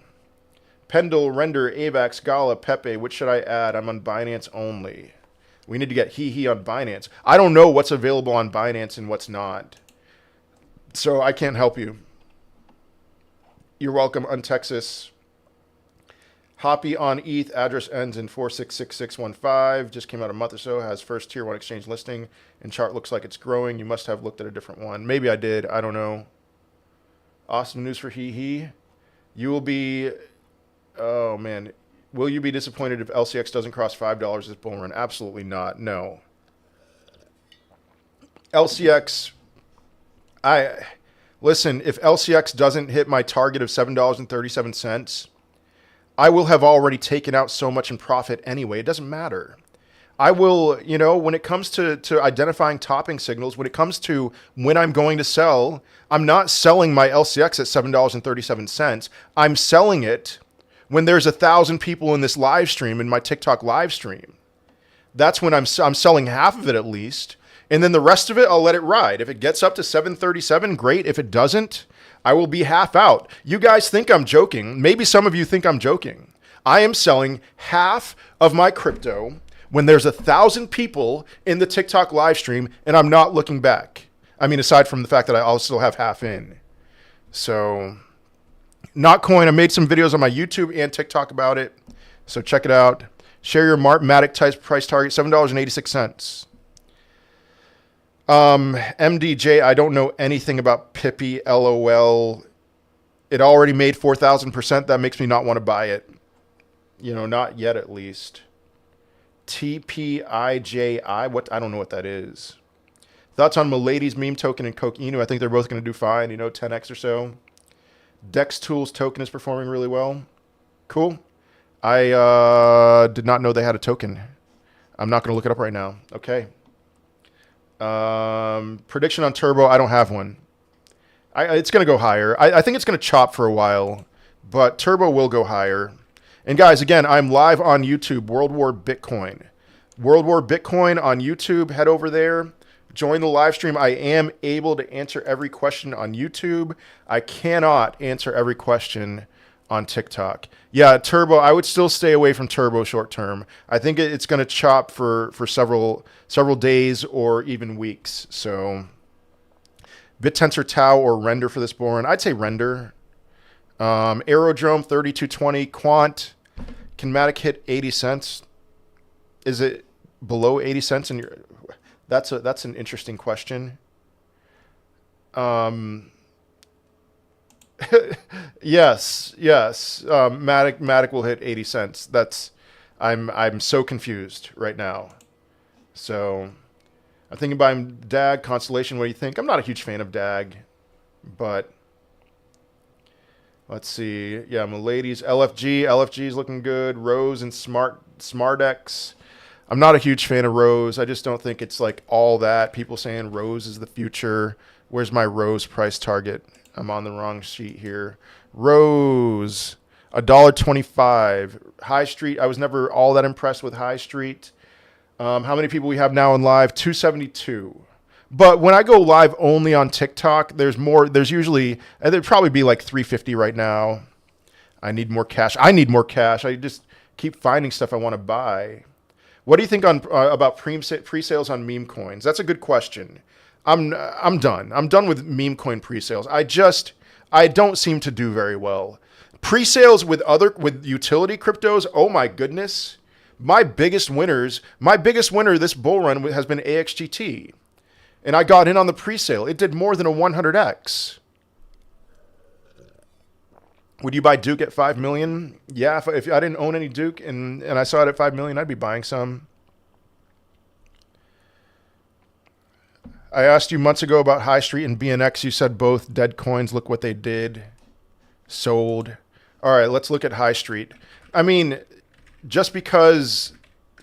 Speaker 1: Pendle, Render, AVAX, Gala, Pepe. Which should I add? I'm on Binance only. We need to get HEEHEE on Binance. I don't know what's available on Binance and what's not. So I can't help you. You're welcome, Untexas. Hoppy on ETH. Address ends in 466615. Just came out a month or so. Has first tier 1 exchange listing. And chart looks like it's growing. You must have looked at a different one. Maybe I did. I don't know. Awesome news for HEEHEE. You will be... Oh, man. Will you be disappointed if LCX doesn't cross $5 this bull run? Absolutely not. No. LCX, listen, if LCX doesn't hit my target of $7.37, I will have already taken out so much in profit anyway. It doesn't matter. I will, when it comes to identifying topping signals, when it comes to when I'm going to sell, I'm not selling my LCX at $7.37. I'm selling it when there's 1,000 people in this live stream, in my TikTok live stream. That's when I'm selling half of it at least. And then the rest of it, I'll let it ride. If it gets up to 737, great. If it doesn't, I will be half out. You guys think I'm joking. Maybe some of you think I'm joking. I am selling half of my crypto when there's 1,000 people in the TikTok live stream, and I'm not looking back. I mean, aside from the fact that I also have half in. So, Notcoin, I made some videos on my YouTube and TikTok about it. So check it out. Share your Matic type price target, $7.86. MDJ, I don't know anything about Pippy, LOL. It already made 4,000%. That makes me not want to buy it. You know, not yet at least. TPIJI, what? I don't know what that is. Thoughts on Milady's meme token and Coke Inu? I think they're both going to do fine, you know, 10x or so. Dex Tools token is performing really well. Cool. I did not know they had a token. I'm not going to look it up right now. Okay. Prediction on Turbo, I don't have one. It's going to go higher. I think it's going to chop for a while, but Turbo will go higher. And guys, again, I'm live on YouTube, World War Bitcoin. World War Bitcoin on YouTube. Head over there. Join the live stream. I am able to answer every question on YouTube. I cannot answer every question on TikTok. Yeah, Turbo, I would still stay away from Turbo short term. I think it's going to chop for several days or even weeks. So BitTensor Tau or Render for this bull run. I'd say Render. Aerodrome 3220 Quant. Can Matic hit 80 cents? Is it below 80 cents in your... That's an interesting question. Yes. Matic will hit 80 cents. I'm so confused right now. So I'm thinking buying DAG, Constellation. What do you think? I'm not a huge fan of DAG, but let's see. Yeah, Milady's LFG is looking good. Rose and SmartX. I'm not a huge fan of Rose. I just don't think it's like all that. People saying Rose is the future. Where's my Rose price target? I'm on the wrong sheet here. Rose, $1.25. High Street, I was never all that impressed with High Street. How many people we have now in live? 272. But when I go live only on TikTok, there's usually, there'd probably be like 350 right now. I need more cash. I just keep finding stuff I want to buy. What do you think about pre-sales on meme coins? That's a good question. I'm done. I'm done with meme coin pre-sales. I don't seem to do very well. Pre-sales with utility cryptos, oh my goodness. My biggest winner this bull run has been AXGT. And I got in on the pre-sale. It did more than a 100x. Would you buy Duke at 5 million? Yeah, if I didn't own any Duke and I saw it at 5 million, I'd be buying some. I asked you months ago about High Street and BNX. You said both dead coins. Look what they did. Sold. All right, let's look at High Street. I mean, just because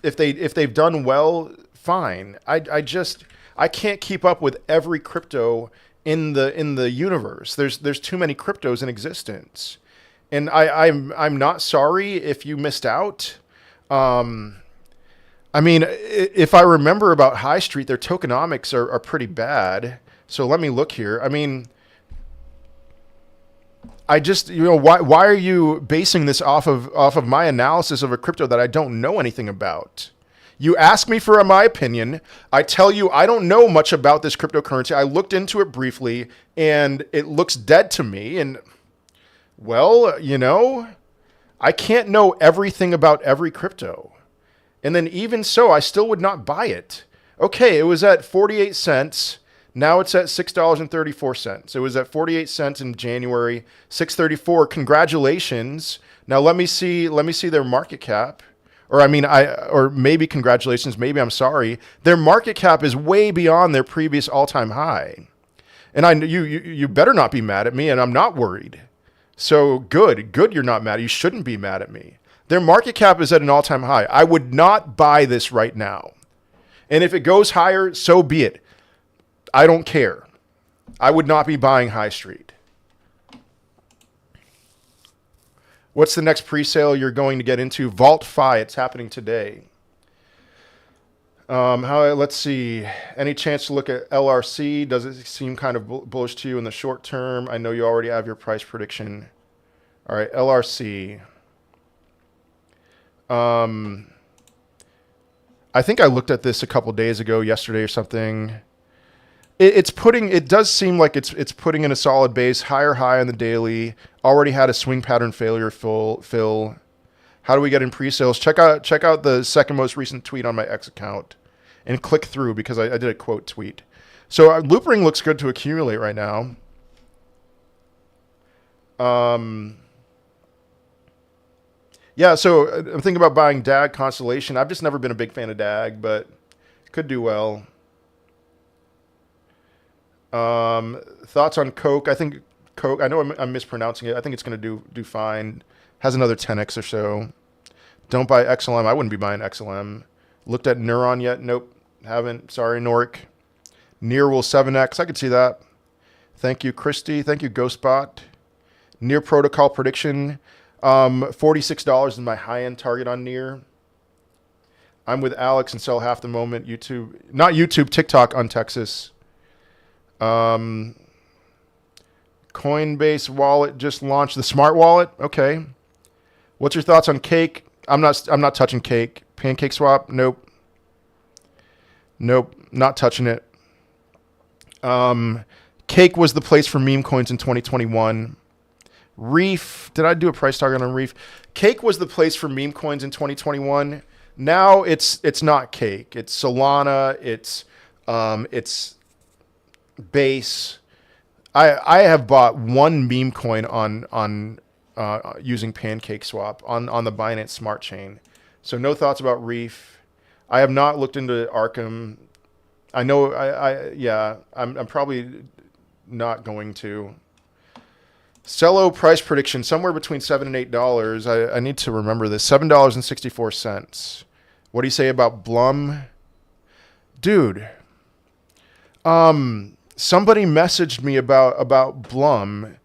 Speaker 1: if they've done well, fine. I can't keep up with every crypto in the universe. There's too many cryptos in existence. And I'm not sorry if you missed out. I mean, if I remember about High Street, their tokenomics are pretty bad. So let me look here. I mean, why are you basing this off of my analysis of a crypto that I don't know anything about? You ask me for my opinion. I tell you I don't know much about this cryptocurrency. I looked into it briefly, and it looks dead to me. And well, I can't know everything about every crypto. And then even so, I still would not buy it. Okay, it was at 48 cents. Now it's at $6.34. It was at 48 cents in January, $6.34. Congratulations. Now let me see their market cap. Or maybe congratulations, maybe I'm sorry. Their market cap is way beyond their previous all-time high. And you better not be mad at me, and I'm not worried. So good you're not mad. You shouldn't be mad at me. Their market cap is at an all-time high. I would not buy this right now. And if it goes higher, so be it. I don't care. I would not be buying High Street. What's the next pre-sale you're going to get into? Vault Fi, it's happening today. Let's see. Any chance to look at LRC? Does it seem kind of bullish to you in the short term? I know you already have your price prediction. All right, LRC. I think I looked at this a couple days ago, yesterday or something. It does seem like it's putting in a solid base, higher high on the daily. Already had a swing pattern failure fill. How do we get in pre-sales? Check out the second most recent tweet on my X account, and click through because I did a quote tweet. So loop ring looks good to accumulate right now. Yeah, so I'm thinking about buying DAG Constellation. I've just never been a big fan of DAG, but could do well. Thoughts on Coke? I think Coke. I know I'm mispronouncing it. I think it's going to do fine. Has another 10x or so. Don't buy XLM. I wouldn't be buying XLM. Looked at Neuron yet? Nope, haven't. Sorry, Noric. Near will 7x. I could see that. Thank you, Christy. Thank you, Ghostbot. Near protocol prediction. $46 is my high-end target on Near. I'm with Alex and sell half the moment. YouTube, not YouTube, TikTok on Texas. Coinbase wallet just launched the smart wallet. Okay. What's your thoughts on Cake? I'm not touching Cake. Pancake Swap? Nope. Nope. Not touching it. Cake was the place for meme coins in 2021. Reef. Did I do a price target on Reef? Cake was the place for meme coins in 2021. Now it's not Cake. It's Solana. It's Base. I have bought one meme coin on using Pancake Swap on the Binance Smart Chain. So no thoughts about Reef. I have not looked into Arkham. I know I'm probably not going to. Cello price prediction somewhere between $7 and $8. I need to remember this. $7.64. What do you say about Blum? Dude. Somebody messaged me about Blum,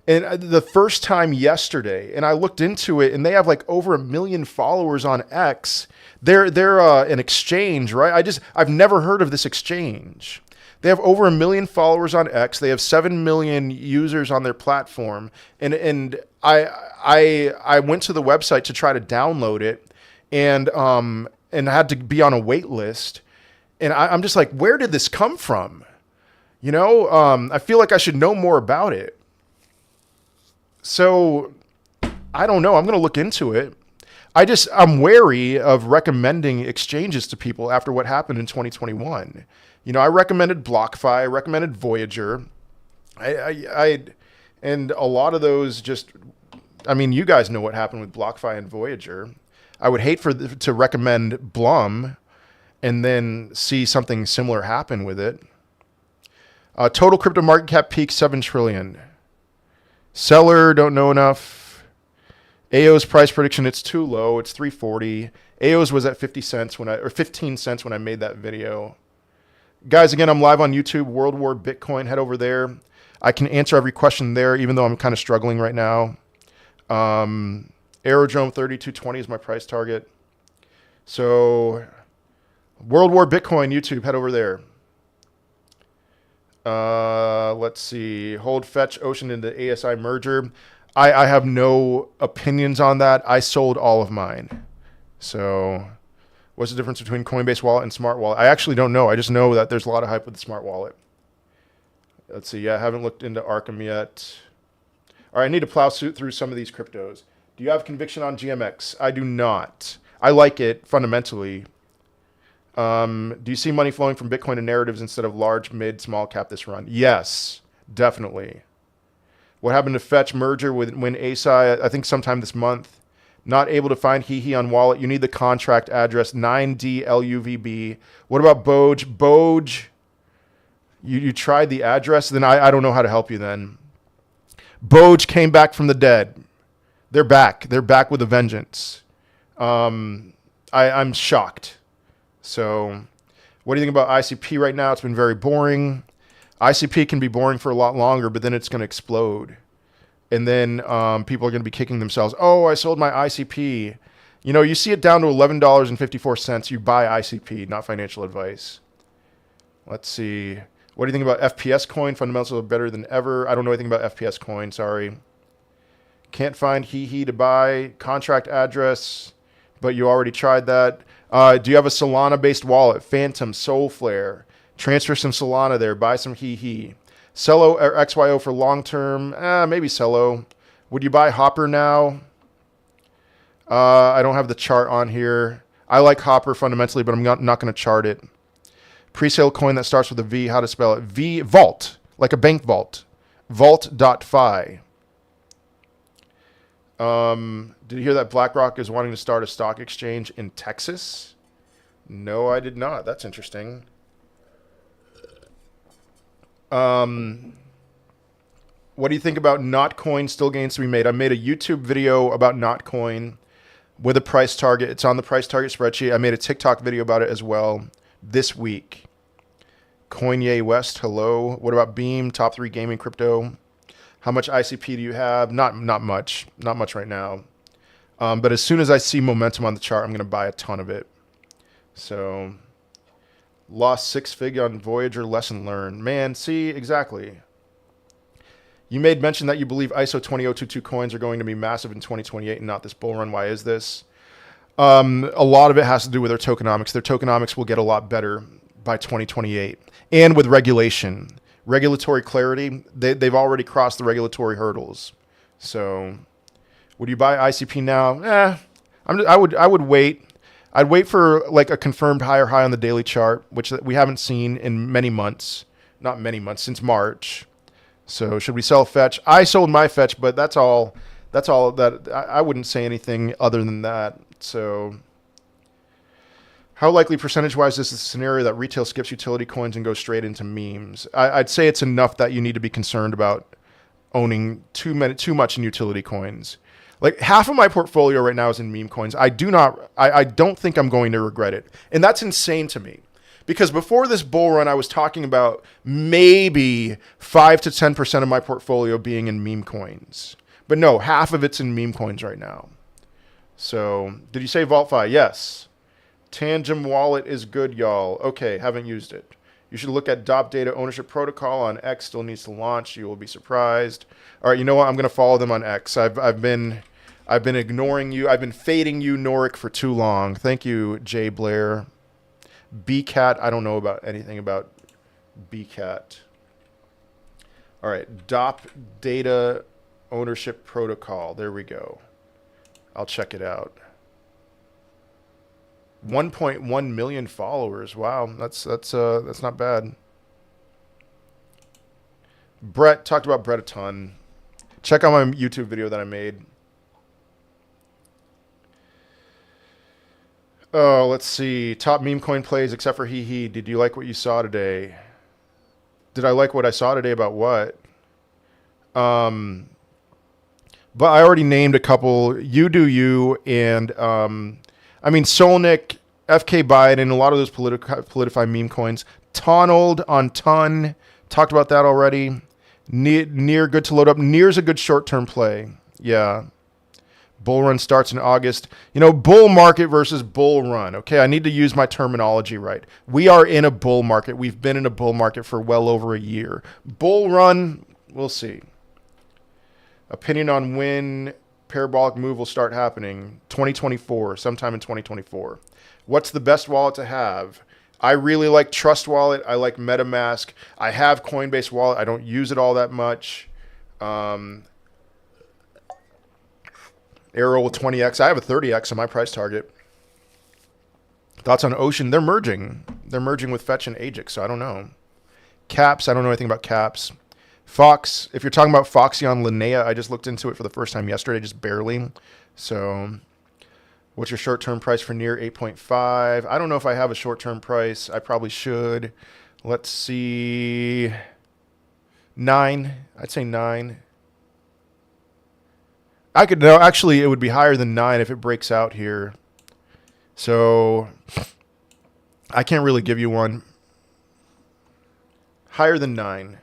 Speaker 1: and the first time yesterday, and I looked into it, and they have like over 1 million followers on X. They're an exchange, right? I've never heard of this exchange. They have over 1 million followers on X. They have 7 million users on their platform, and I went to the website to try to download it, and had to be on a wait list, and I'm just like, where did this come from? You know, I feel like I should know more about it. So I don't know. I'm going to look into it. I'm wary of recommending exchanges to people after what happened in 2021. You know, I recommended BlockFi, I recommended Voyager. And a lot of those you guys know what happened with BlockFi and Voyager. I would hate to recommend Blum and then see something similar happen with it. Total crypto market cap peak 7 trillion. Seller, don't know enough. AO's price prediction, it's too low. It's 340. AO's was at 15 cents when I made that video. Guys, again, I'm live on YouTube, World War Bitcoin. Head over there. I can answer every question there, even though I'm kind of struggling right now. Aerodrome 3220 is my price target. So, World War Bitcoin, YouTube, head over there. Let's see. Hold Fetch Ocean into ASI merger. I have no opinions on that. I sold all of mine. So what's the difference between Coinbase Wallet and Smart Wallet? I actually don't know. I just know that there's a lot of hype with the Smart Wallet. Let's see. Yeah, I haven't looked into Arkham yet. All right, I need to plow through some of these cryptos. Do you have conviction on GMX? I do not. I like it fundamentally. Do you see money flowing from Bitcoin to narratives instead of large, mid, small cap this run? Yes, definitely. What happened to Fetch merger when ASI, I think sometime this month? Not able to find HEEHEE on wallet. You need the contract address, 9DLUVB. What about Boge? Boge, you tried the address? Then I don't know how to help you then. Boge came back from the dead. They're back. They're back with a vengeance. I'm shocked. So what do you think about ICP right now? It's been very boring. ICP can be boring for a lot longer, but then it's going to explode. And then people are going to be kicking themselves. Oh, I sold my ICP. You know, you see it down to $11.54. You buy ICP, not financial advice. Let's see. What do you think about FPS coin? Fundamentals are better than ever. I don't know anything about FPS coin. Sorry. Can't find HEEHEE to buy. Contract address, but you already tried that. Do you have a Solana-based wallet? Phantom, Soulflare. Transfer some Solana there. Buy some HEEHEE. Cello or XYO for long term. Maybe Cello. Would you buy Hopper now? I don't have the chart on here. I like Hopper fundamentally, but I'm not going to chart it. Presale coin that starts with a V. How to spell it? V Vault, like a bank vault. Vault.fi. Did you hear that BlackRock is wanting to start a stock exchange in Texas? No, I did not. That's interesting. What do you think about Notcoin? Still gains to be made. I made a YouTube video about Notcoin with a price target. It's on the price target spreadsheet. I made a TikTok video about it as well this week. Kanye West, hello. What about Beam? Top 3 gaming crypto. How much ICP do you have? Not much. Not much right now. But as soon as I see momentum on the chart, I'm going to buy a ton of it. So, lost 6 fig on Voyager, lesson learned. Man, see, exactly. You made mention that you believe ISO 20022 coins are going to be massive in 2028 and not this bull run. Why is this? A lot of it has to do with their tokenomics. Their tokenomics will get a lot better by 2028. And with regulation. Regulatory clarity, they've already crossed the regulatory hurdles. So, would you buy ICP now? I would wait. I'd wait for like a confirmed higher high on the daily chart, which we haven't seen in many months. Not many months, since March. So, should we sell fetch? I sold my fetch, but that's all. That's all that I wouldn't say anything other than that. So, how likely percentage-wise is the scenario that retail skips utility coins and goes straight into memes? I'd say it's enough that you need to be concerned about owning too much in utility coins. Like half of my portfolio right now is in meme coins. I don't think I'm going to regret it. And that's insane to me. Because before this bull run, I was talking about maybe 5 to 10% of my portfolio being in meme coins. But no, half of it's in meme coins right now. So, did you say VaultFi? Yes. Tangem wallet is good, y'all. Okay, haven't used it. You should look at DOP Data Ownership Protocol on X. Still needs to launch. You will be surprised. All right, you know what? I'm going to follow them on X. I've been ignoring you. I've been fading you, Noric, for too long. Thank you, Jay Blair. BCAT. I don't know about anything about BCAT. All right, DOP Data Ownership Protocol. There we go. I'll check it out. 1.1 million followers. Wow, that's not bad. Brett, talked about Brett a ton. Check out my YouTube video that I made. Oh, let's see. Top meme coin plays except for HEEHEE. Did you like what you saw today? Did I like what I saw today about what? But I already named a couple. You Do You and I mean, Solnick, FK Biden, a lot of those Politify meme coins. Tonald on Ton. Talked about that already. Near good to load up. Near's a good short-term play. Yeah. Bull run starts in August. You know, bull market versus bull run. Okay, I need to use my terminology right. We are in a bull market. We've been in a bull market for well over a year. Bull run, we'll see. Opinion on when parabolic move will start happening? 2024, sometime in 2024. What's the best wallet to have? I really like Trust Wallet. I like MetaMask. I have Coinbase Wallet. I don't use it all that much. Arrow with 20x. I have a 30x on my price target. Thoughts on Ocean? They're merging. They're merging with Fetch and Ajax, so I don't know. Caps. I don't know anything about Caps. Fox, if you're talking about Foxy on Linnea, I just looked into it for the first time yesterday, just barely. So, what's your short-term price for near 8.5? I don't know if I have a short-term price. I probably should. Let's see. 9. I'd say 9. I could know. Actually, it would be higher than 9 if it breaks out here. So, I can't really give you one. Higher than 9.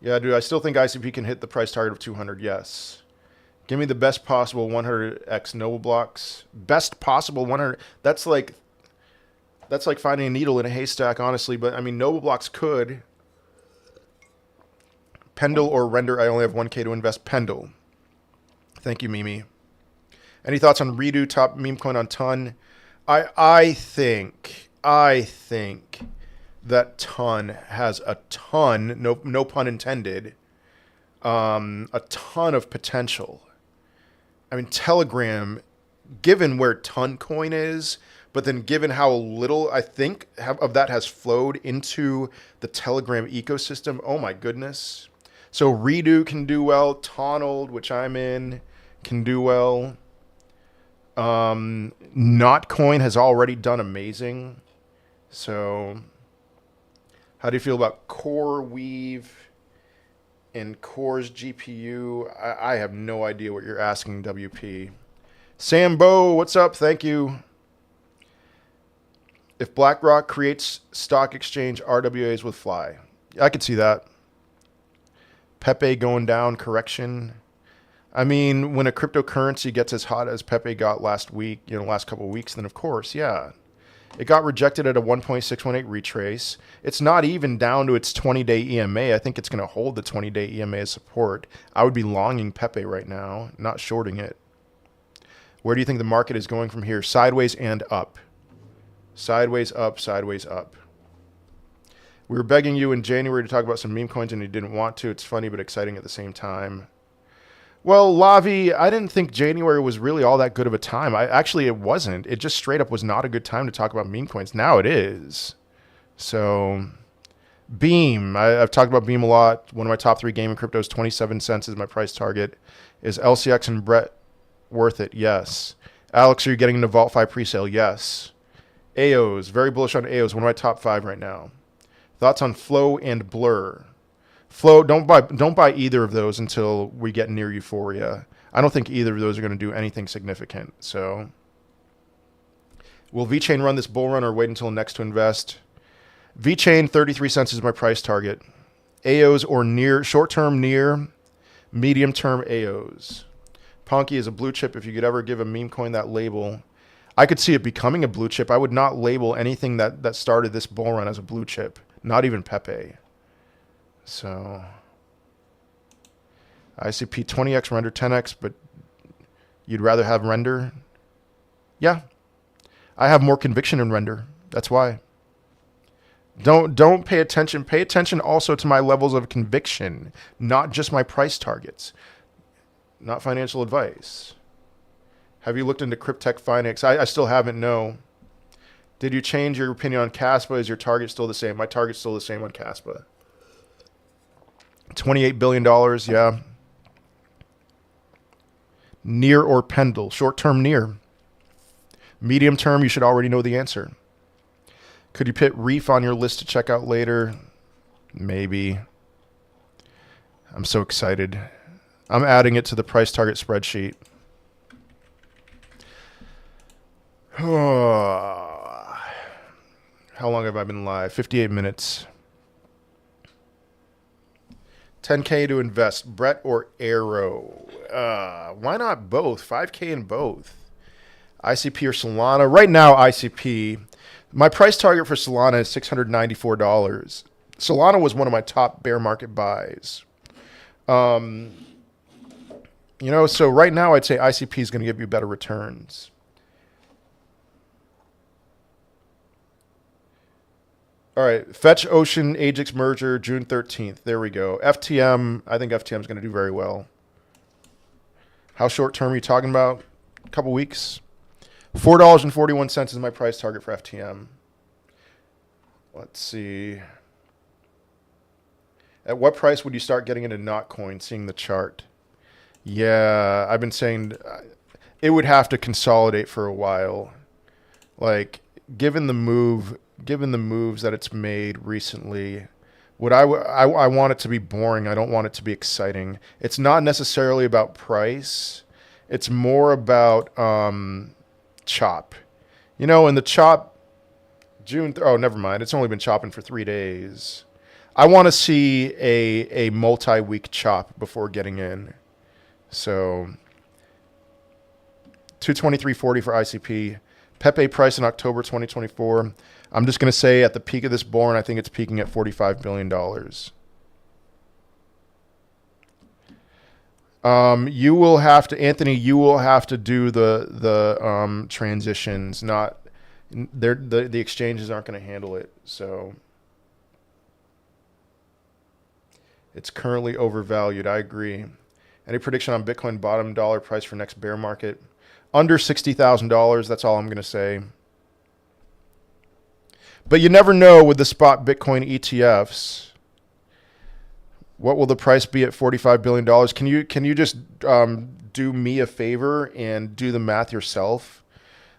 Speaker 1: Yeah, dude, I still think ICP can hit the price target of 200, yes. Give me the best possible 100x Noble blocks. Best possible 100. That's like finding a needle in a haystack, honestly. But I mean, Noble blocks could. Pendle or render. I only have 1K to invest. Pendle. Thank you, Mimi. Any thoughts on Redo top meme coin on Ton? I think that Ton has a ton, no pun intended, a ton of potential. I mean, Telegram, given where Ton coin is, but then given how little I think of that has flowed into the Telegram ecosystem, oh my goodness. So Redo can do well. Tonald, which I'm in, can do well. Notcoin has already done amazing. So how do you feel about Core Weave and Core's GPU? I have no idea what you're asking, WP. Sambo, what's up? Thank you. If BlackRock creates stock exchange RWAs with Fly. I could see that. Pepe going down, correction. I mean, when a cryptocurrency gets as hot as Pepe got last week, last couple of weeks, then of course, yeah. It got rejected at a 1.618 retrace. It's not even down to its 20-day EMA. I think it's going to hold the 20-day EMA as support. I would be longing Pepe right now, not shorting it. Where do you think the market is going from here? Sideways and up. Sideways up, sideways up. We were begging you in January to talk about some meme coins and you didn't want to. It's funny but exciting at the same time. Well, Lavi, I didn't think January was really all that good of a time. Actually, it wasn't. It just straight up was not a good time to talk about meme coins. Now it is. So, Beam. I've talked about Beam a lot. One of my top 3 gaming cryptos, 27 cents is my price target. Is LCX and Brett worth it? Yes. Alex, are you getting into VaultFi presale? Yes. AOs. Very bullish on AOs. One of my top 5 right now. Thoughts on Flow and Blur? Flow, don't buy either of those until we get near euphoria. I don't think either of those are going to do anything significant. So, will VeChain run this bull run or wait until next to invest? VeChain, 33 cents is my price target. AOs or near, short-term near, medium-term AOs. Ponky is a blue chip. If you could ever give a meme coin that label, I could see it becoming a blue chip. I would not label anything that started this bull run as a blue chip. Not even Pepe. So, ICP 20x render 10x, but you'd rather have render? Yeah. I have more conviction in render. That's why. Don't pay attention. Pay attention also to my levels of conviction, not just my price targets. Not financial advice. Have you looked into Cryptech Finance? I still haven't, no. Did you change your opinion on Caspa? Is your target still the same? My target's still the same on Caspa. $28 billion, yeah. Near or Pendle? Short-term near. Medium-term, you should already know the answer. Could you put Reef on your list to check out later? Maybe. I'm so excited. I'm adding it to the price target spreadsheet. How long have I been live? 58 minutes. 10K to invest. Brett or Arrow? Why not both? 5K in both. ICP or Solana? Right now, ICP. My price target for Solana is $694. Solana was one of my top bear market buys. So right now I'd say ICP is going to give you better returns. All right, Fetch Ocean Ajax merger June 13th. There we go. FTM, I think FTM is going to do very well. How short term are you talking about? A couple weeks. $4.41 is my price target for FTM. Let's see. At what price would you start getting into Notcoin, seeing the chart? Yeah, I've been saying it would have to consolidate for a while. Like, given the moves that it's made recently, I want it to be boring. I don't want it to be exciting. It's not necessarily about price. It's more about chop. In the chop, never mind. It's only been chopping for 3 days. I want to see a multi-week chop before getting in. So 223.40 for ICP. Pepe price in October 2024. I'm just going to say at the peak of this bull run, I think it's peaking at $45 billion. You will have to, Anthony, you will have to do the transitions. Not the exchanges aren't going to handle it. So it's currently overvalued. I agree. Any prediction on Bitcoin bottom dollar price for next bear market? Under $60,000. That's all I'm going to say. But you never know with the spot Bitcoin ETFs. What will the price be at $45 billion? Can you just do me a favor and do the math yourself?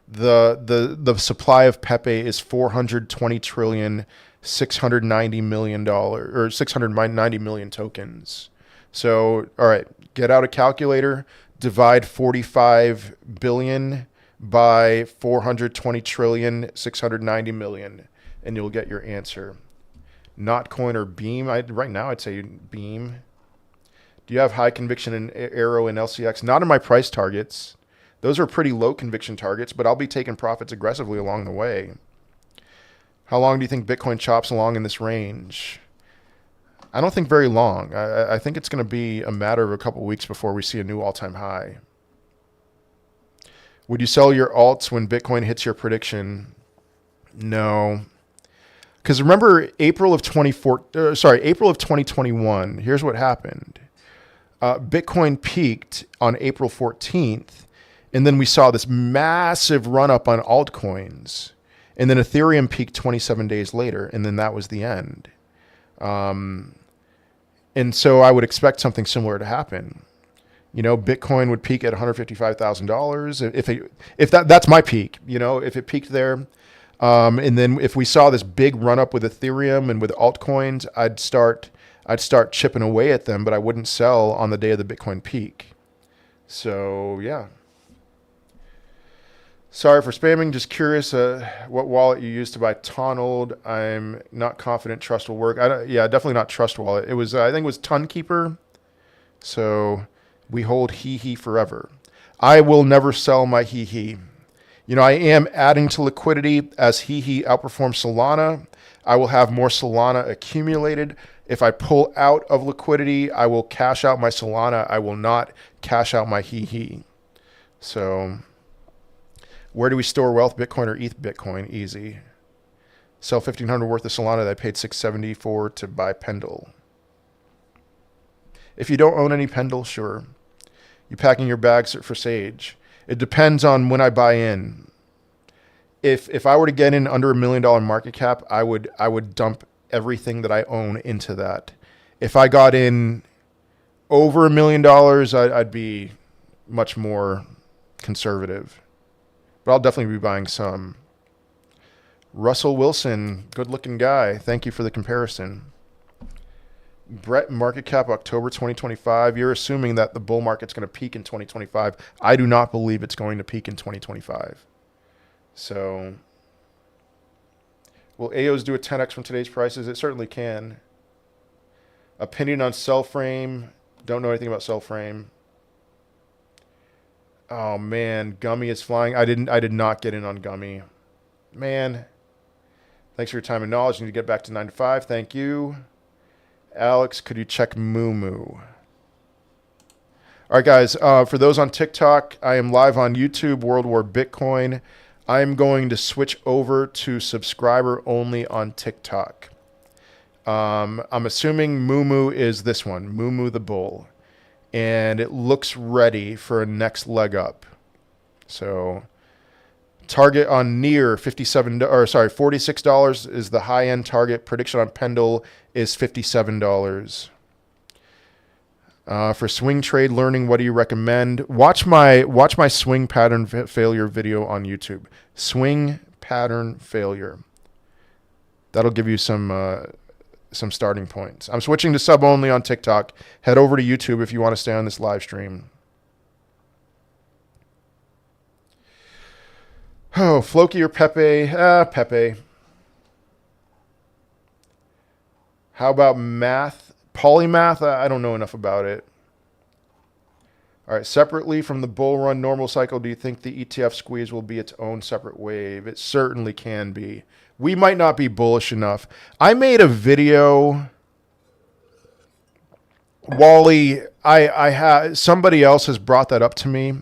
Speaker 1: The supply of Pepe is 420 trillion, $690 million or 690 million tokens. So, all right, get out a calculator, divide 45 billion by 420 trillion, 690 million, and you'll get your answer. Not Coin or Beam. Right now, I'd say Beam. Do you have high conviction in Arrow and LCX? Not in my price targets. Those are pretty low conviction targets, but I'll be taking profits aggressively along the way. How long do you think Bitcoin chops along in this range? I don't think very long. I think it's going to be a matter of a couple of weeks before we see a new all-time high. Would you sell your alts when Bitcoin hits your prediction? No. Because remember April of 2021, here's what happened. Bitcoin peaked on April 14th, and then we saw this massive run up on altcoins. And then Ethereum peaked 27 days later, and then that was the end. And so I would expect something similar to happen. You know, Bitcoin would peak at $155,000. If that's my peak, you know, if it peaked there. And then if we saw this big run up with Ethereum and with altcoins, I'd start chipping away at them, but I wouldn't sell on the day of the Bitcoin peak. So yeah. Sorry for spamming. Just curious what wallet you used to buy Tonald. I'm not confident Trust will work. Definitely not Trust Wallet. It was I think it was Tunkeeper. So we hold HEEHEE forever. I will never sell my HEEHEE. You know, I am adding to liquidity as HEEHEE outperforms Solana. I will have more Solana accumulated. If I pull out of liquidity, I will cash out my Solana. I will not cash out my HEEHEE. So where do we store wealth, Bitcoin or ETH Bitcoin? Easy. Sell $1,500 worth of Solana that I paid $670 for to buy Pendle. If you don't own any Pendle, sure. You packing your bags for Sage. It depends on when I buy in. If I were to get in under $1 million market cap, I would dump everything that I own into that. If I got in over $1 million, I'd be much more conservative. But I'll definitely be buying some. Russell Wilson, good-looking guy. Thank you for the comparison. Brett, market cap October 2025. You're assuming that the bull market's going to peak in 2025. I do not believe it's going to peak in 2025. So, will AOs do a 10x from today's prices? It certainly can. Opinion on cell frame. Don't know anything about cell frame. Oh man, Gummy is flying. I did not get in on Gummy. Man. Thanks for your time and knowledge. Need to get back to 9 to 5. Thank you. Alex, could you check Moo? All right, guys. For those on TikTok, I am live on YouTube, World War Bitcoin. I'm going to switch over to subscriber only on TikTok. I'm assuming Moo is this one, Moo the Bull. And it looks ready for a next leg up. So target on near $46 is the high end target. Prediction on Pendle is $57. For swing trade learning, what do you recommend? Watch my swing pattern failure video on YouTube. Swing pattern failure. That'll give you some starting points. I'm switching to sub only on TikTok. Head over to YouTube if you want to stay on this live stream. Oh, Floki or Pepe? Pepe. How about math? Polymath? I don't know enough about it. All right, separately from the bull run normal cycle, do you think the ETF squeeze will be its own separate wave? It certainly can be. We might not be bullish enough. I made a video, Wally. I had somebody else has brought that up to me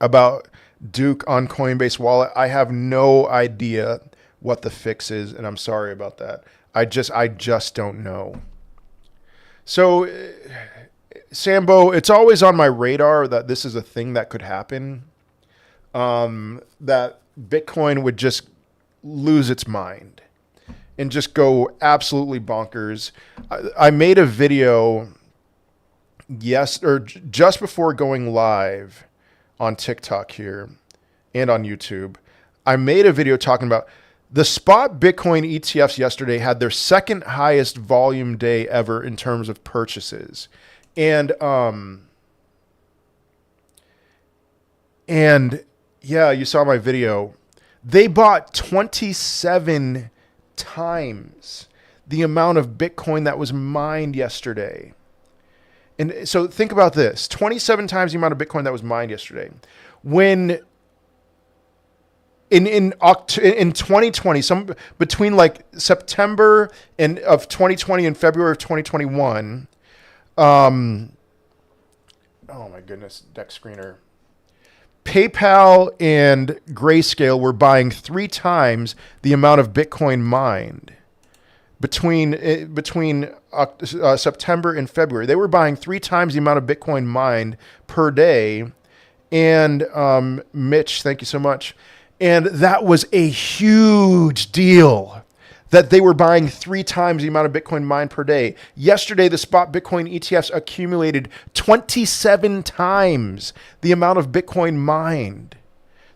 Speaker 1: about Duke on Coinbase Wallet. I have no idea what the fix is, and I'm sorry about that. I just don't know. So, Sambo, it's always on my radar that this is a thing that could happen. That Bitcoin would just lose its mind and just go absolutely bonkers. I made a video just before going live on TikTok here and on YouTube. I made a video talking about the spot Bitcoin ETFs yesterday had their second highest volume day ever in terms of purchases. And yeah, you saw my video. They bought 27 times the amount of Bitcoin that was mined yesterday. And so think about this, 27 times the amount of Bitcoin that was mined yesterday. When in 2020, between like September of 2020 and February of 2021, oh my goodness, deck screener. PayPal and Grayscale were buying 3 times the amount of Bitcoin mined between September and February. They were buying 3 times the amount of Bitcoin mined per day. And Mitch, thank you so much. And that was a huge deal that they were buying 3 times the amount of Bitcoin mined per day. Yesterday, the spot Bitcoin ETFs accumulated 27 times the amount of Bitcoin mined.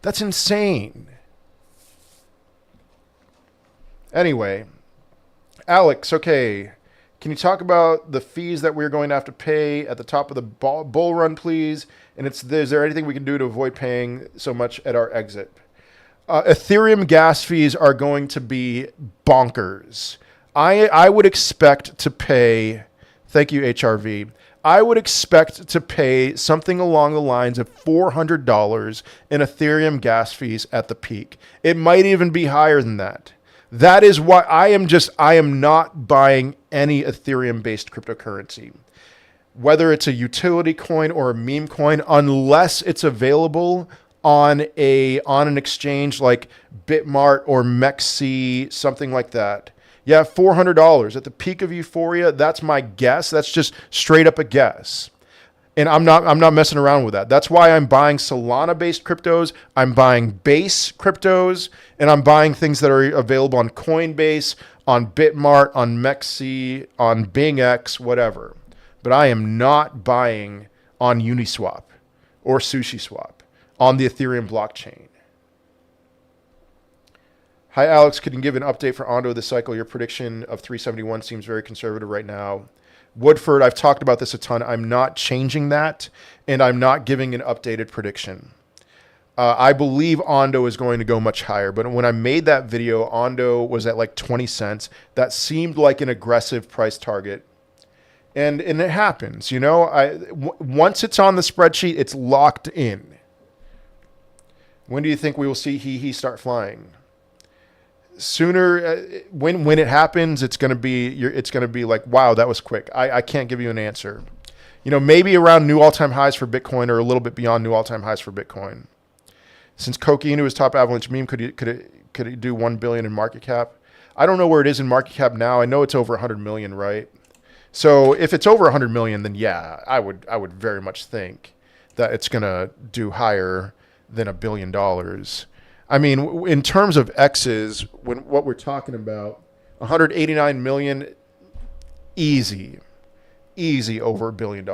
Speaker 1: That's insane. Anyway, Alex, okay. Can you talk about the fees that we're going to have to pay at the top of the bull run, please? And is there anything we can do to avoid paying so much at our exit? Ethereum gas fees are going to be bonkers. I would expect to pay, thank you, HRV. I would expect to pay something along the lines of $400 in Ethereum gas fees at the peak. It might even be higher than that. That is why I am not buying any Ethereum-based cryptocurrency, whether it's a utility coin or a meme coin, unless it's available on an exchange like Bitmart or MEXC, something like that. Yeah, $400 at the peak of euphoria. That's my guess. That's just straight up a guess. And I'm not messing around with that. That's why I'm buying Solana-based cryptos. I'm buying Base cryptos, and I'm buying things that are available on Coinbase, on Bitmart, on MEXC, on BingX, whatever. But I am not buying on Uniswap or SushiSwap on the Ethereum blockchain. Hi, Alex. Could you give an update for Ondo this cycle? Your prediction of 371 seems very conservative right now. Woodford, I've talked about this a ton. I'm not changing that, and I'm not giving an updated prediction. I believe Ondo is going to go much higher, but when I made that video, Ondo was at like 20 cents. That seemed like an aggressive price target. And it happens, you know. Once it's on the spreadsheet, it's locked in. When do you think we will see HEEHEE start flying? Sooner. When it happens, it's gonna be like, wow, that was quick. I can't give you an answer. You know, maybe around new all-time highs for Bitcoin, or a little bit beyond new all-time highs for Bitcoin. Since Koki Inu is top avalanche meme, could it do 1 billion in market cap? I don't know where it is in market cap now. I know it's over 100 million, right? So if it's over 100 million, then yeah, I would very much think that it's gonna do higher than $1 billion. I mean, in terms of X's, what we're talking about, 189 million, easy over $1 billion.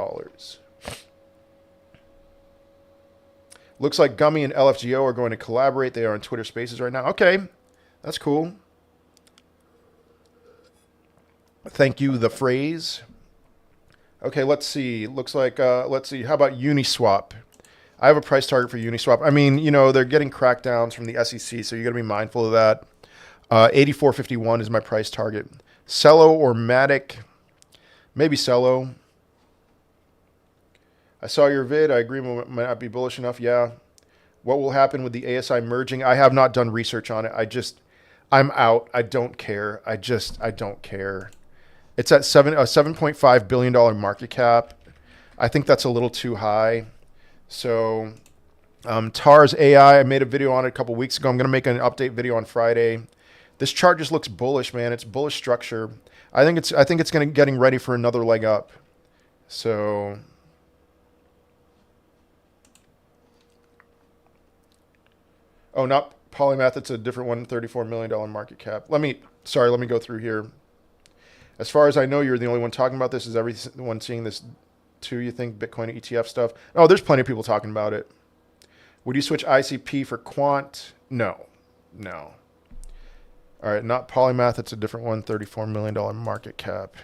Speaker 1: Looks like Gummy and LFGO are going to collaborate. They are on Twitter Spaces right now. Okay, that's cool. Thank you, the phrase. Okay, let's see. Looks like, let's see. How about Uniswap? I have a price target for Uniswap. I mean, you know, they're getting crackdowns from the SEC, so you got to be mindful of that. 84.51 is my price target. Cello or Matic? Maybe Cello. I saw your vid. I agree might not be bullish enough. Yeah. What will happen with the ASI merging? I have not done research on it. I'm out. I don't care. I don't care. It's at $7.5 billion market cap. I think that's a little too high. So TARS AI, I made a video on it a couple weeks ago. I'm going to make an update video on Friday. This chart just looks bullish, man. It's bullish structure. I think it's going to getting ready for another leg up. So oh, not Polymath. It's a different one. $34 million market cap. Let me go through here. As far as I know, you're the only one talking about this. Is everyone seeing this too, you think? Bitcoin ETF stuff? Oh, there's plenty of people talking about it. Would you switch ICP for quant? No. No. All right, not Polymath. It's a different one. $34 million market cap.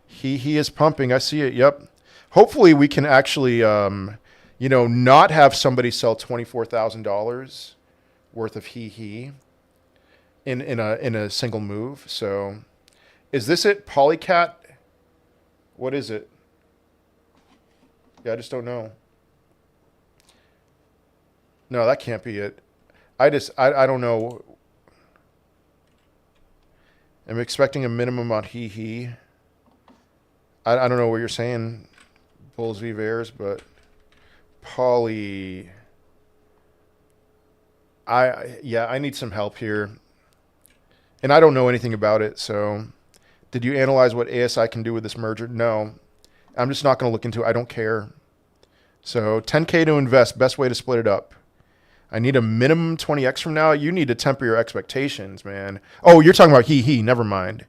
Speaker 1: He is pumping. I see it. Yep. Hopefully we can actually, not have somebody sell $24,000 worth of HEEHEE in a single move. So is this it? Polycat? What is it? Yeah, I just don't know. No, that can't be it. I don't know. I'm expecting a minimum on HEEHEE. I don't know what you're saying, Bulls v Bears, but Poly. I need some help here. And I don't know anything about it, so did you analyze what ASI can do with this merger? No. I'm just not going to look into it. I don't care. So 10K to invest, best way to split it up. I need a minimum 20x from now. You need to temper your expectations, man. Oh, you're talking about HEEHEE. Never mind.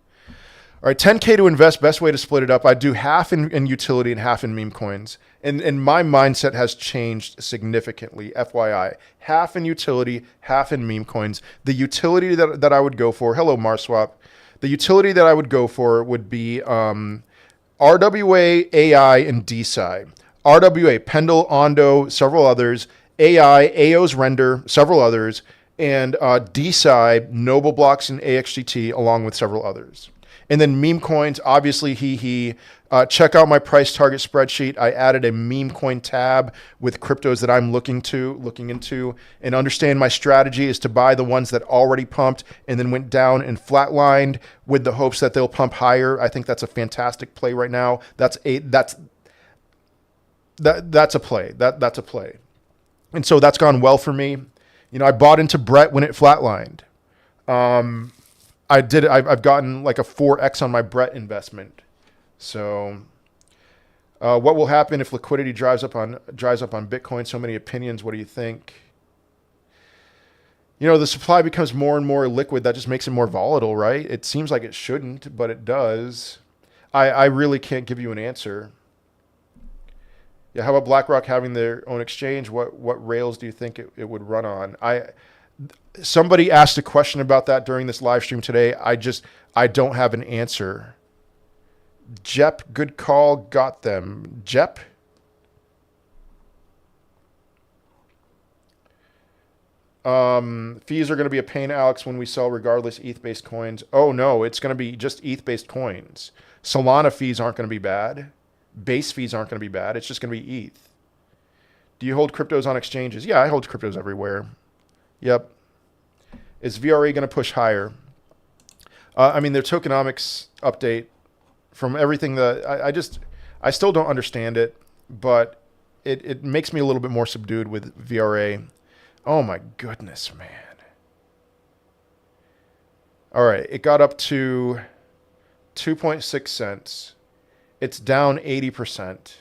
Speaker 1: All right, 10K to invest, best way to split it up. I do half in utility and half in meme coins. And my mindset has changed significantly, FYI. Half in utility, half in meme coins. The utility that I would go for, hello, Marswap. The utility that I would go for would be RWA, AI, and DeSci. RWA, Pendle, Ondo, several others. AI, AO's Render, several others. And DeSci, Noble Blocks, and AXGT, along with several others. And then meme coins, obviously HEEHEE. Check out my price target spreadsheet. I added a meme coin tab with cryptos that I'm looking into, and understand my strategy is to buy the ones that already pumped and then went down and flatlined with the hopes that they'll pump higher. I think that's a fantastic play right now. That's a play. That's a play. And so that's gone well for me. I bought into Brett when it flatlined. I've gotten like a 4x on my Brett investment. So what will happen if liquidity dries up on Bitcoin? So many opinions. What do you think? The supply becomes more and more liquid. That just makes it more volatile, right? It seems like it shouldn't, but it does. I really can't give you an answer. Yeah, how about BlackRock having their own exchange? What rails do you think it would run on? Somebody asked a question about that during this live stream today. I don't have an answer. Jep, good call, got them. Jep? Fees are going to be a pain, Alex, when we sell regardless ETH-based coins. Oh, no, it's going to be just ETH-based coins. Solana fees aren't going to be bad. Base fees aren't going to be bad. It's just going to be ETH. Do you hold cryptos on exchanges? Yeah, I hold cryptos everywhere. Yep. Is VRA going to push higher? Their tokenomics update, from everything that I still don't understand it, but it makes me a little bit more subdued with VRA. Oh my goodness, man. All right, it got up to 2.6 cents. It's down 80%.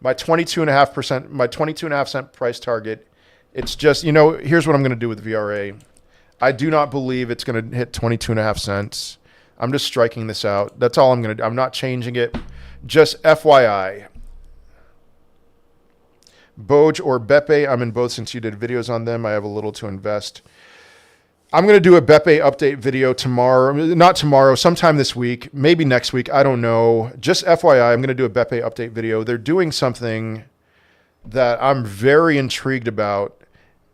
Speaker 1: My 22.5 cent price target. It's just, here's what I'm going to do with VRA. I do not believe it's going to hit 22.5 cents. I'm just striking this out. That's all I'm going to do. I'm not changing it. Just FYI. Boj or Bepe, I'm in both since you did videos on them. I have a little to invest. I'm going to do a Bepe update video tomorrow. Not tomorrow, sometime this week. Maybe next week. I don't know. Just FYI, I'm going to do a Bepe update video. They're doing something that I'm very intrigued about.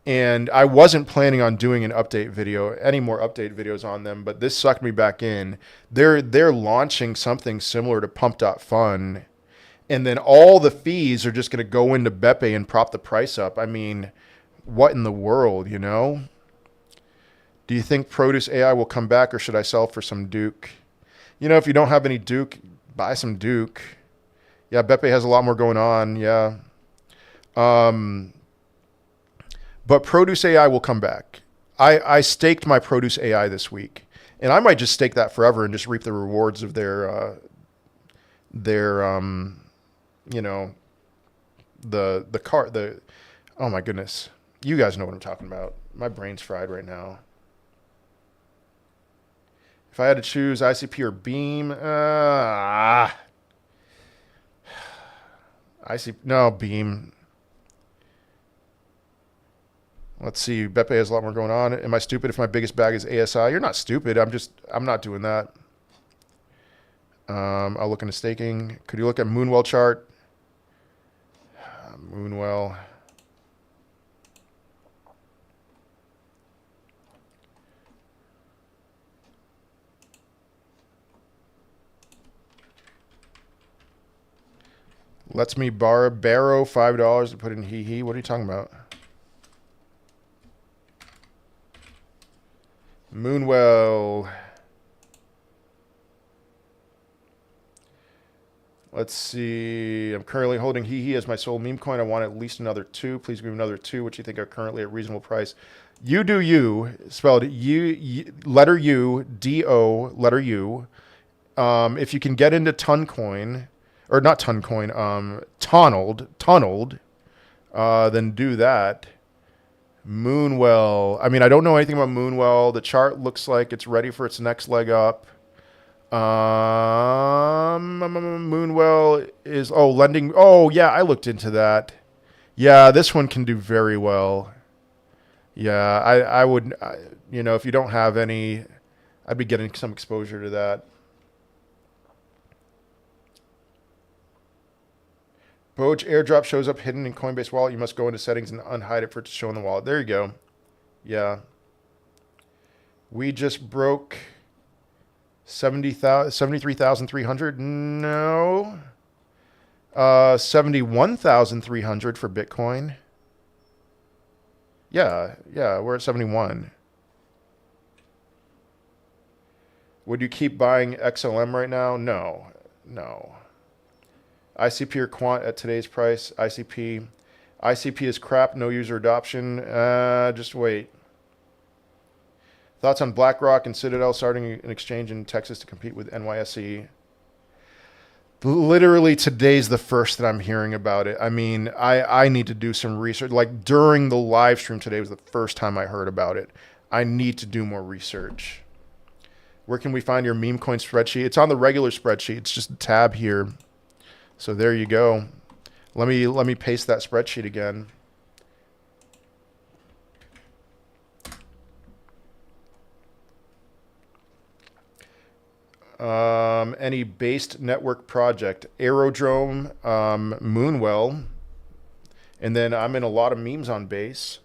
Speaker 1: And I wasn't planning on doing an update video, any more update videos on them, but this sucked me back in. They're launching something similar to Pump.Fun, and then all the fees are just going to go into Beppe and prop the price up. I mean, what in the world, you know? Do you think Produce AI will come back, or should I sell for some Duke? You know, if you don't have any Duke, buy some Duke. Yeah, Beppe has a lot more going on. Yeah. But Produce AI will come back. I staked my Produce AI this week, and I might just stake that forever and just reap the rewards of their you know, oh my goodness. You guys know what I'm talking about. My brain's fried right now. If I had to choose ICP or Beam, no, Beam. Let's see. Beppe has a lot more going on. Am I stupid if my biggest bag is ASI? You're not stupid. I'm not doing that. I'll look into staking. Could you look at Moonwell chart? Moonwell. Lets me borrow $5 to put in HEEHEE. What are you talking about? Moonwell. Let's see. I'm currently holding HEEHEE as my sole meme coin. I want at least another 2. Please give me another 2, which you think are currently at reasonable price. You do you, spelled letter U, D-O, letter U. If you can get into Toncoin, or not Toncoin, Tunneled, then do that. Moonwell. I mean, I don't know anything about Moonwell. The chart looks like it's ready for its next leg up. Moonwell is, lending. Oh, yeah, I looked into that. Yeah, this one can do very well. Yeah, I would, you know, if you don't have any, I'd be getting some exposure to that. Boge airdrop shows up hidden in Coinbase wallet. You must go into settings and unhide it for it to show in the wallet. There you go. Yeah. We just broke 73,300. No. 71,300 for Bitcoin. Yeah, we're at 71. Would you keep buying XLM right now? No. ICP or Quant at today's price? ICP is crap, no user adoption. Just wait. Thoughts on BlackRock and Citadel starting an exchange in Texas to compete with NYSE? Literally today's the first that I'm hearing about it. I mean, I need to do some research. Like during the live stream today was the first time I heard about it. I need to do more research. Where can we find your meme coin spreadsheet? It's on the regular spreadsheet. It's just a tab here. So there you go. Let me paste that spreadsheet again. Any based network project, Aerodrome, Moonwell, and then I'm in a lot of memes on base.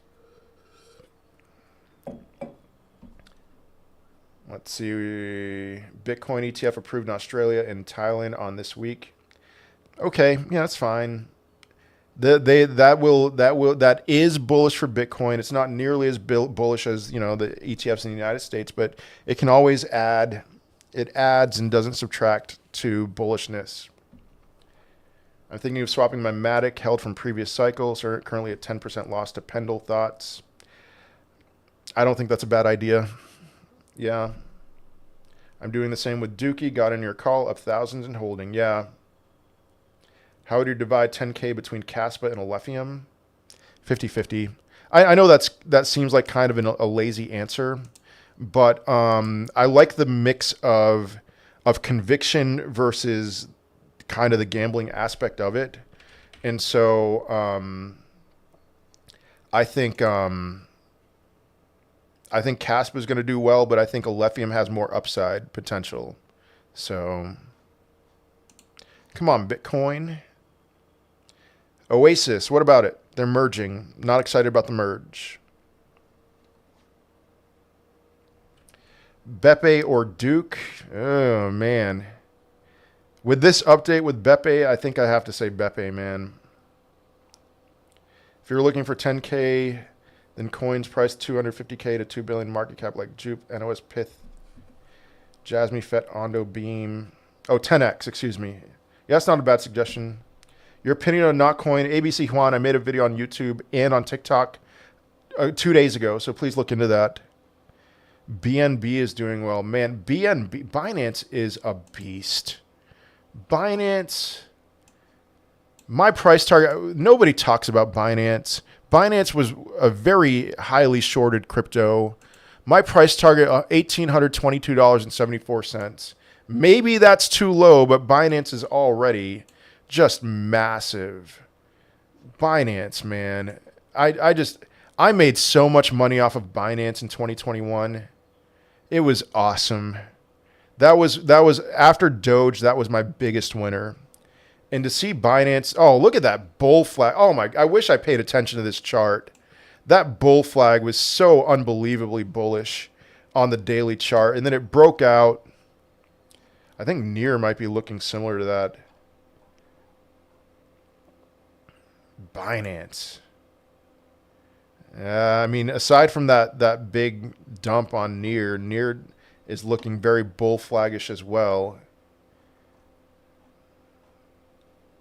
Speaker 1: Let's see, Bitcoin ETF approved in Australia and Thailand on this week. Okay, yeah, that's fine. That is bullish for Bitcoin. It's not nearly as bullish as, you know, the ETFs in the United States, but it can always add. It adds and doesn't subtract to bullishness. I'm thinking of swapping my Matic held from previous cycles, or currently at 10% loss to Pendle. Thoughts? I don't think that's a bad idea. Yeah. I'm doing the same with Dookie. Got in your call, up thousands and holding. Yeah. How would you divide 10K between Caspa and Alephium? 50-50. I know that seems like kind of a lazy answer, but I like the mix of conviction versus kind of the gambling aspect of it. And so I think Caspa is going to do well, but I think Alephium has more upside potential. So come on, Bitcoin. Oasis, what about it? They're merging. Not excited about the merge. Beppe or Duke? Oh, man. With this update with Beppe, I think I have to say Beppe, man. If you're looking for 10K, then coins priced 250K to 2 billion market cap like Jupe, NOS Pith, Jasmine Fet, Ondo Beam. Oh, 10X, excuse me. Yeah, that's not a bad suggestion. Your opinion on Notcoin, ABC Juan. I made a video on YouTube and on TikTok 2 days ago, so please look into that. BNB is doing well. Man, Binance is a beast. Binance, my price target, nobody talks about Binance. Binance was a very highly shorted crypto. My price target, $1,822.74. Maybe that's too low, but Binance is already just massive. Binance, man. I made so much money off of Binance in 2021. It was awesome. That was after Doge, that was my biggest winner. And to see Binance, oh, look at that bull flag. Oh my, I wish I paid attention to this chart. That bull flag was so unbelievably bullish on the daily chart. And then it broke out. I think Near might be looking similar to that. Binance. I mean, aside from that big dump on Near is looking very bull flaggish as well.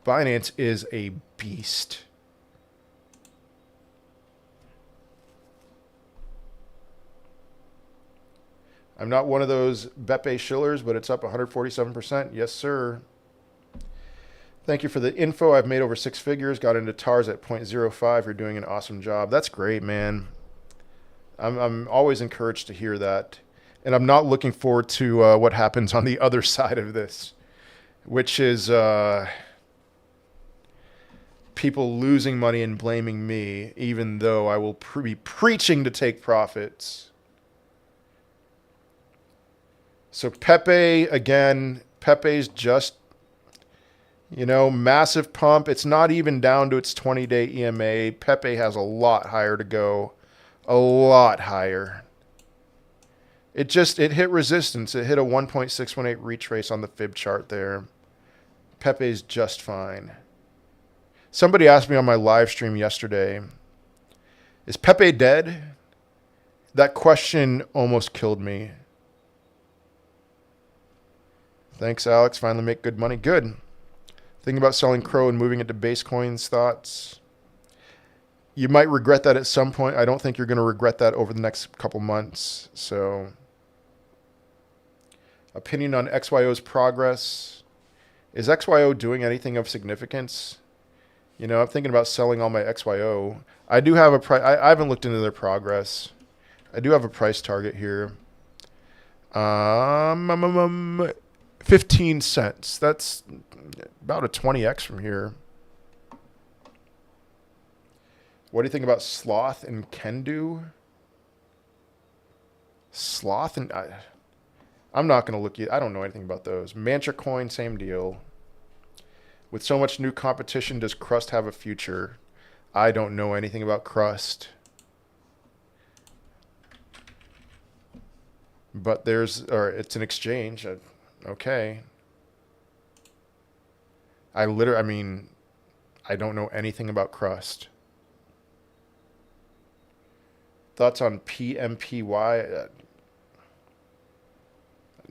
Speaker 1: Binance is a beast. I'm not one of those Beppe shillers, but it's up 147%. Yes, sir. Thank you for the info. I've made over 6 figures. Got into TARS at 0.05. You're doing an awesome job. That's great, man. I'm always encouraged to hear that. And I'm not looking forward to what happens on the other side of this, which is people losing money and blaming me, even though I will be preaching to take profits. So Pepe, again, Pepe's just, massive pump. It's not even down to its 20-day EMA. Pepe has a lot higher to go. A lot higher. It hit resistance. It hit a 1.618 retrace on the fib chart there. Pepe's just fine. Somebody asked me on my live stream yesterday, is Pepe dead? That question almost killed me. Thanks, Alex. Finally make good money. Good. Thinking about selling Crow and moving it to base coins. Thoughts? You might regret that at some point. I don't think you're going to regret that over the next couple months. So, opinion on XYO's progress. Is XYO doing anything of significance? I'm thinking about selling all my XYO. I do have a price. I haven't looked into their progress. I do have a price target here. 15 cents. That's about a 20x from here. What do you think about Sloth and Kendu? Sloth and I'm not going to look. I don't know anything about those. Mantra Coin, same deal. With so much new competition, does Crust have a future? I don't know anything about Crust. But it's an exchange. Okay. I don't know anything about Crust. Thoughts on PMPY?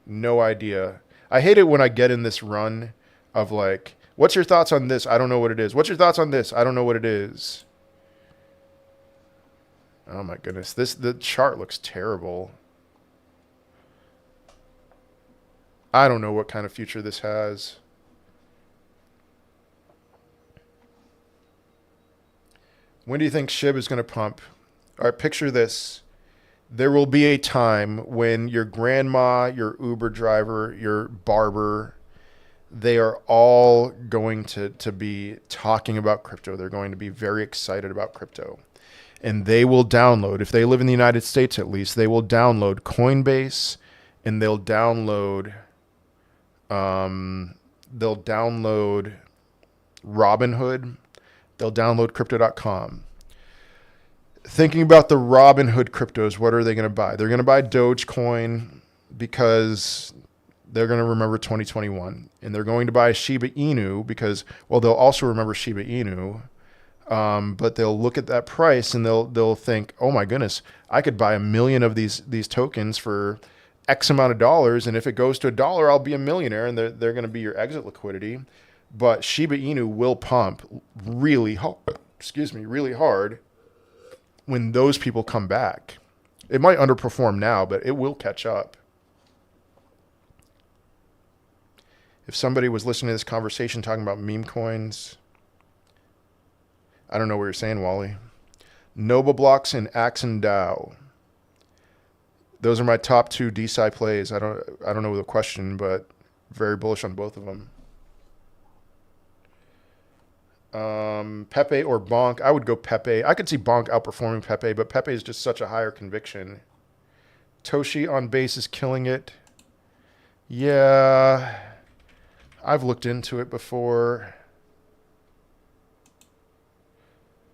Speaker 1: No idea. I hate it when I get in this run of like, what's your thoughts on this? I don't know what it is. What's your thoughts on this? I don't know what it is. Oh my goodness. The chart looks terrible. I don't know what kind of future this has. When do you think SHIB is going to pump? All right, picture this. There will be a time when your grandma, your Uber driver, your barber, they are all going to be talking about crypto. They're going to be very excited about crypto. And they will download, if they live in the United States at least, they will download Coinbase and they'll download Robinhood. They'll download crypto.com. Thinking about the Robinhood cryptos, what are they going to buy? They're going to buy Dogecoin because they're going to remember 2021, and they're going to buy Shiba Inu because, well, they'll also remember Shiba Inu, but they'll look at that price and they'll think, oh my goodness, I could buy 1 million of these tokens for X amount of dollars, and if it goes to $1, I'll be a millionaire, and they're going to be your exit liquidity. But Shiba Inu will pump really hard when those people come back. It might underperform now, but it will catch up. If somebody was listening to this conversation talking about meme coins, I don't know what you're saying, Wally. Nova Blocks and Axon DAO. Those are my top 2 DeSci plays. I don't know the question, but very bullish on both of them. Pepe or Bonk? I would go Pepe. I could see Bonk outperforming Pepe, but Pepe is just such a higher conviction. Toshi on base is killing it. Yeah, I've looked into it before.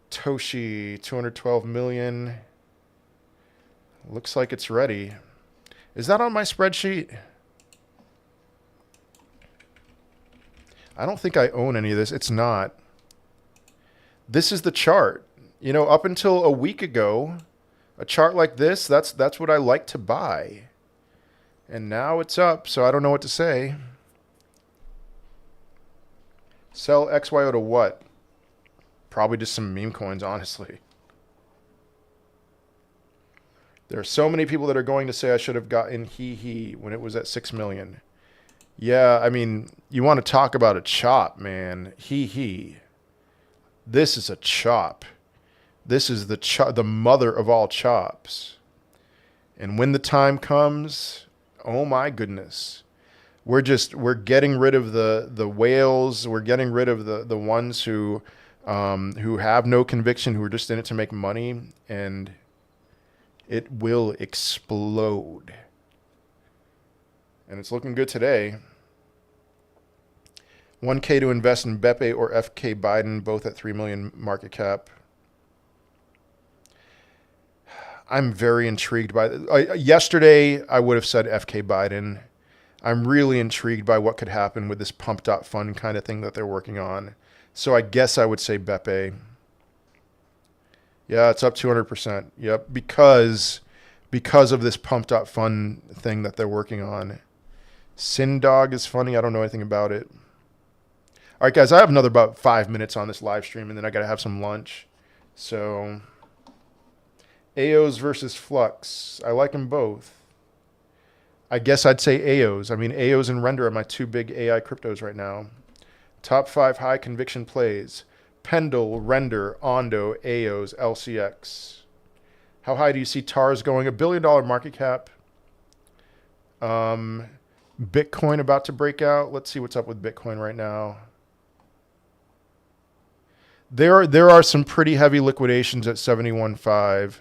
Speaker 1: Toshi, 212 million. Looks like it's ready. Is that on my spreadsheet? I don't think I own any of this. It's not. This is the chart. You know, up until a week ago, a chart like this, that's what I like to buy. And now it's up, so I don't know what to say. Sell XYO to what? Probably just some meme coins, honestly. There are so many people that are going to say I should have gotten HEEHEE when it was at 6 million. Yeah, I mean, you want to talk about a chop, man. HEEHEE. This is a chop. This is the mother of all chops. And when the time comes, oh my goodness. We're getting rid of the whales. We're getting rid of the ones who have no conviction, who are just in it to make money, and it will explode. And it's looking good today. 1K to invest in Beppe or FK Biden, both at 3 million market cap. I'm very intrigued by yesterday I would have said FK Biden. I'm really intrigued by what could happen with this pump.fund kind of thing that they're working on. So I guess I would say Beppe. Yeah, it's up 200%. Yep, because of this pump.fund thing that they're working on. Sindog is funny. I don't know anything about it. All right, guys, I have another about 5 minutes on this live stream, and then I got to have some lunch. So, AOs versus Flux. I like them both. I guess I'd say AOs. I mean, AOs and Render are my 2 big AI cryptos right now. Top 5 high conviction plays. Pendle, Render, Ondo, AOs, LCX. How high do you see TARS going? $1 billion market cap. Bitcoin about to break out. Let's see what's up with Bitcoin right now. There are some pretty heavy liquidations at 71.5,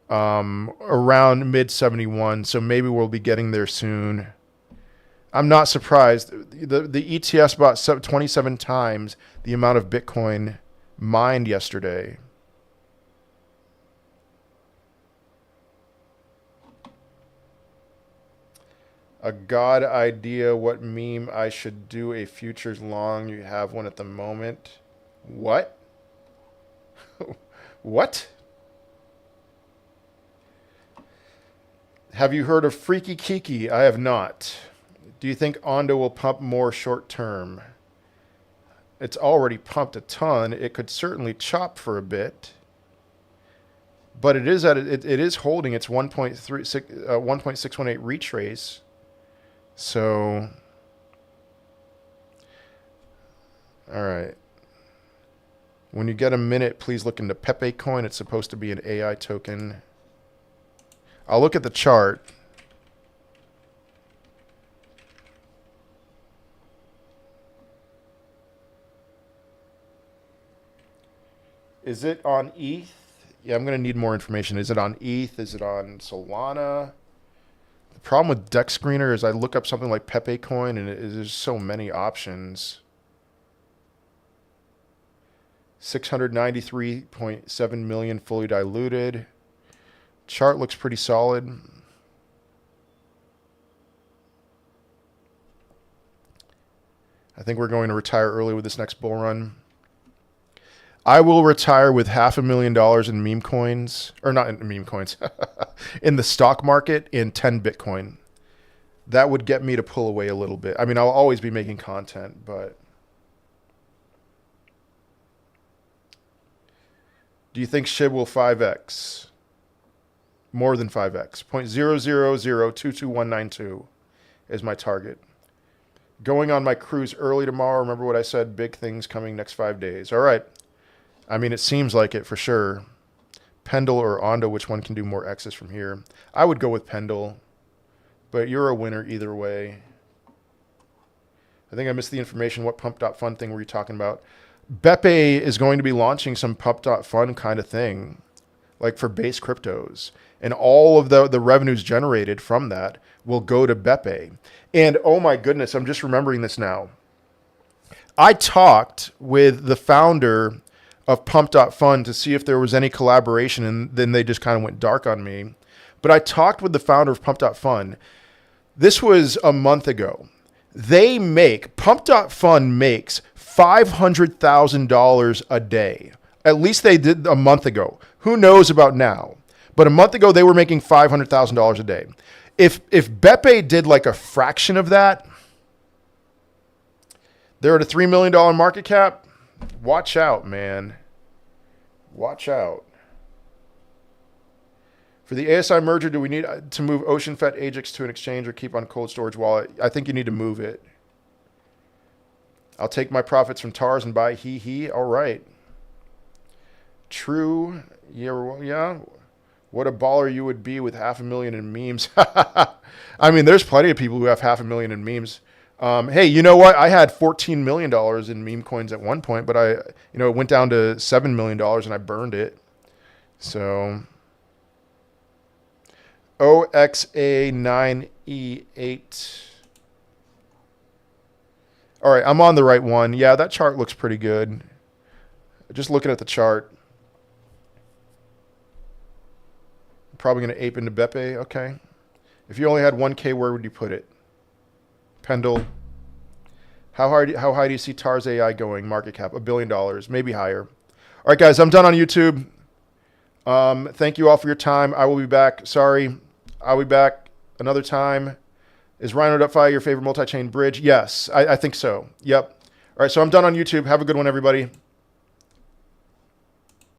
Speaker 1: around mid 71. So maybe we'll be getting there soon. I'm not surprised. The ETS bought 27 times the amount of Bitcoin mined yesterday. A god idea what meme I should do a futures long. You have one at the moment. What? What? Have you heard of Freaky Kiki? I have not. Do you think Ondo will pump more short term? It's already pumped a ton. It could certainly chop for a bit. But it is holding its 1.618 retrace. So, all right. When you get a minute, please look into Pepe Coin. It's supposed to be an AI token. I'll look at the chart. Is it on ETH? Yeah, I'm going to need more information. Is it on ETH? Is it on Solana? The problem with Dex Screener is I look up something like Pepe Coin and there's so many options. 693.7 million fully diluted. Chart looks pretty solid. I think we're going to retire early with this next bull run. I will retire with $500,000 in meme coins, or not in meme coins, in the stock market in 10 Bitcoin. That would get me to pull away a little bit. I mean, I'll always be making content, but do you think SHIB will 5x? More than 5x. 0.000229192 is my target. Going on my cruise early tomorrow. Remember what I said? Big things coming next 5 days. All right. I mean, it seems like it for sure. Pendle or Ondo, which one can do more X's from here? I would go with Pendle, but you're a winner either way. I think I missed the information. What pump.fun thing were you talking about? Beppe is going to be launching some pump.fun kind of thing, like for base cryptos. And all of the revenues generated from that will go to Beppe. And oh my goodness, I'm just remembering this now. I talked with the founder of Pump.Fun to see if there was any collaboration, and then they just kind of went dark on me. But I talked with the founder of Pump.Fun. This was a month ago. Pump.Fun makes $500,000 a day. At least they did a month ago. Who knows about now? But a month ago, they were making $500,000 a day. If Beppe did like a fraction of that, they're at a $3 million market cap. Watch out, man. Watch out. For the ASI merger, do we need to move OceanFet Ajax to an exchange or keep on cold storage wallet? I think you need to move it. I'll take my profits from TARS and buy HEEHEE. All right. True. Yeah. What a baller you would be with 500,000 in memes. I mean, there's plenty of people who have 500,000 in memes. Hey, you know what? I had $14 million in meme coins at one point, but it went down to $7 million and I burned it. So OXA9E8. All right, I'm on the right one. Yeah, that chart looks pretty good. Just looking at the chart. Probably going to ape into Beppe. Okay. If you only had 1K, where would you put it? Pendle. How high do you see TARS AI going? Market cap, $1 billion, maybe higher. All right, guys, I'm done on YouTube. Thank you all for your time. I will be back. Sorry. I'll be back another time. Is Rhino.fi your favorite multi-chain bridge? Yes, I think so. Yep. All right, so I'm done on YouTube. Have a good one, everybody.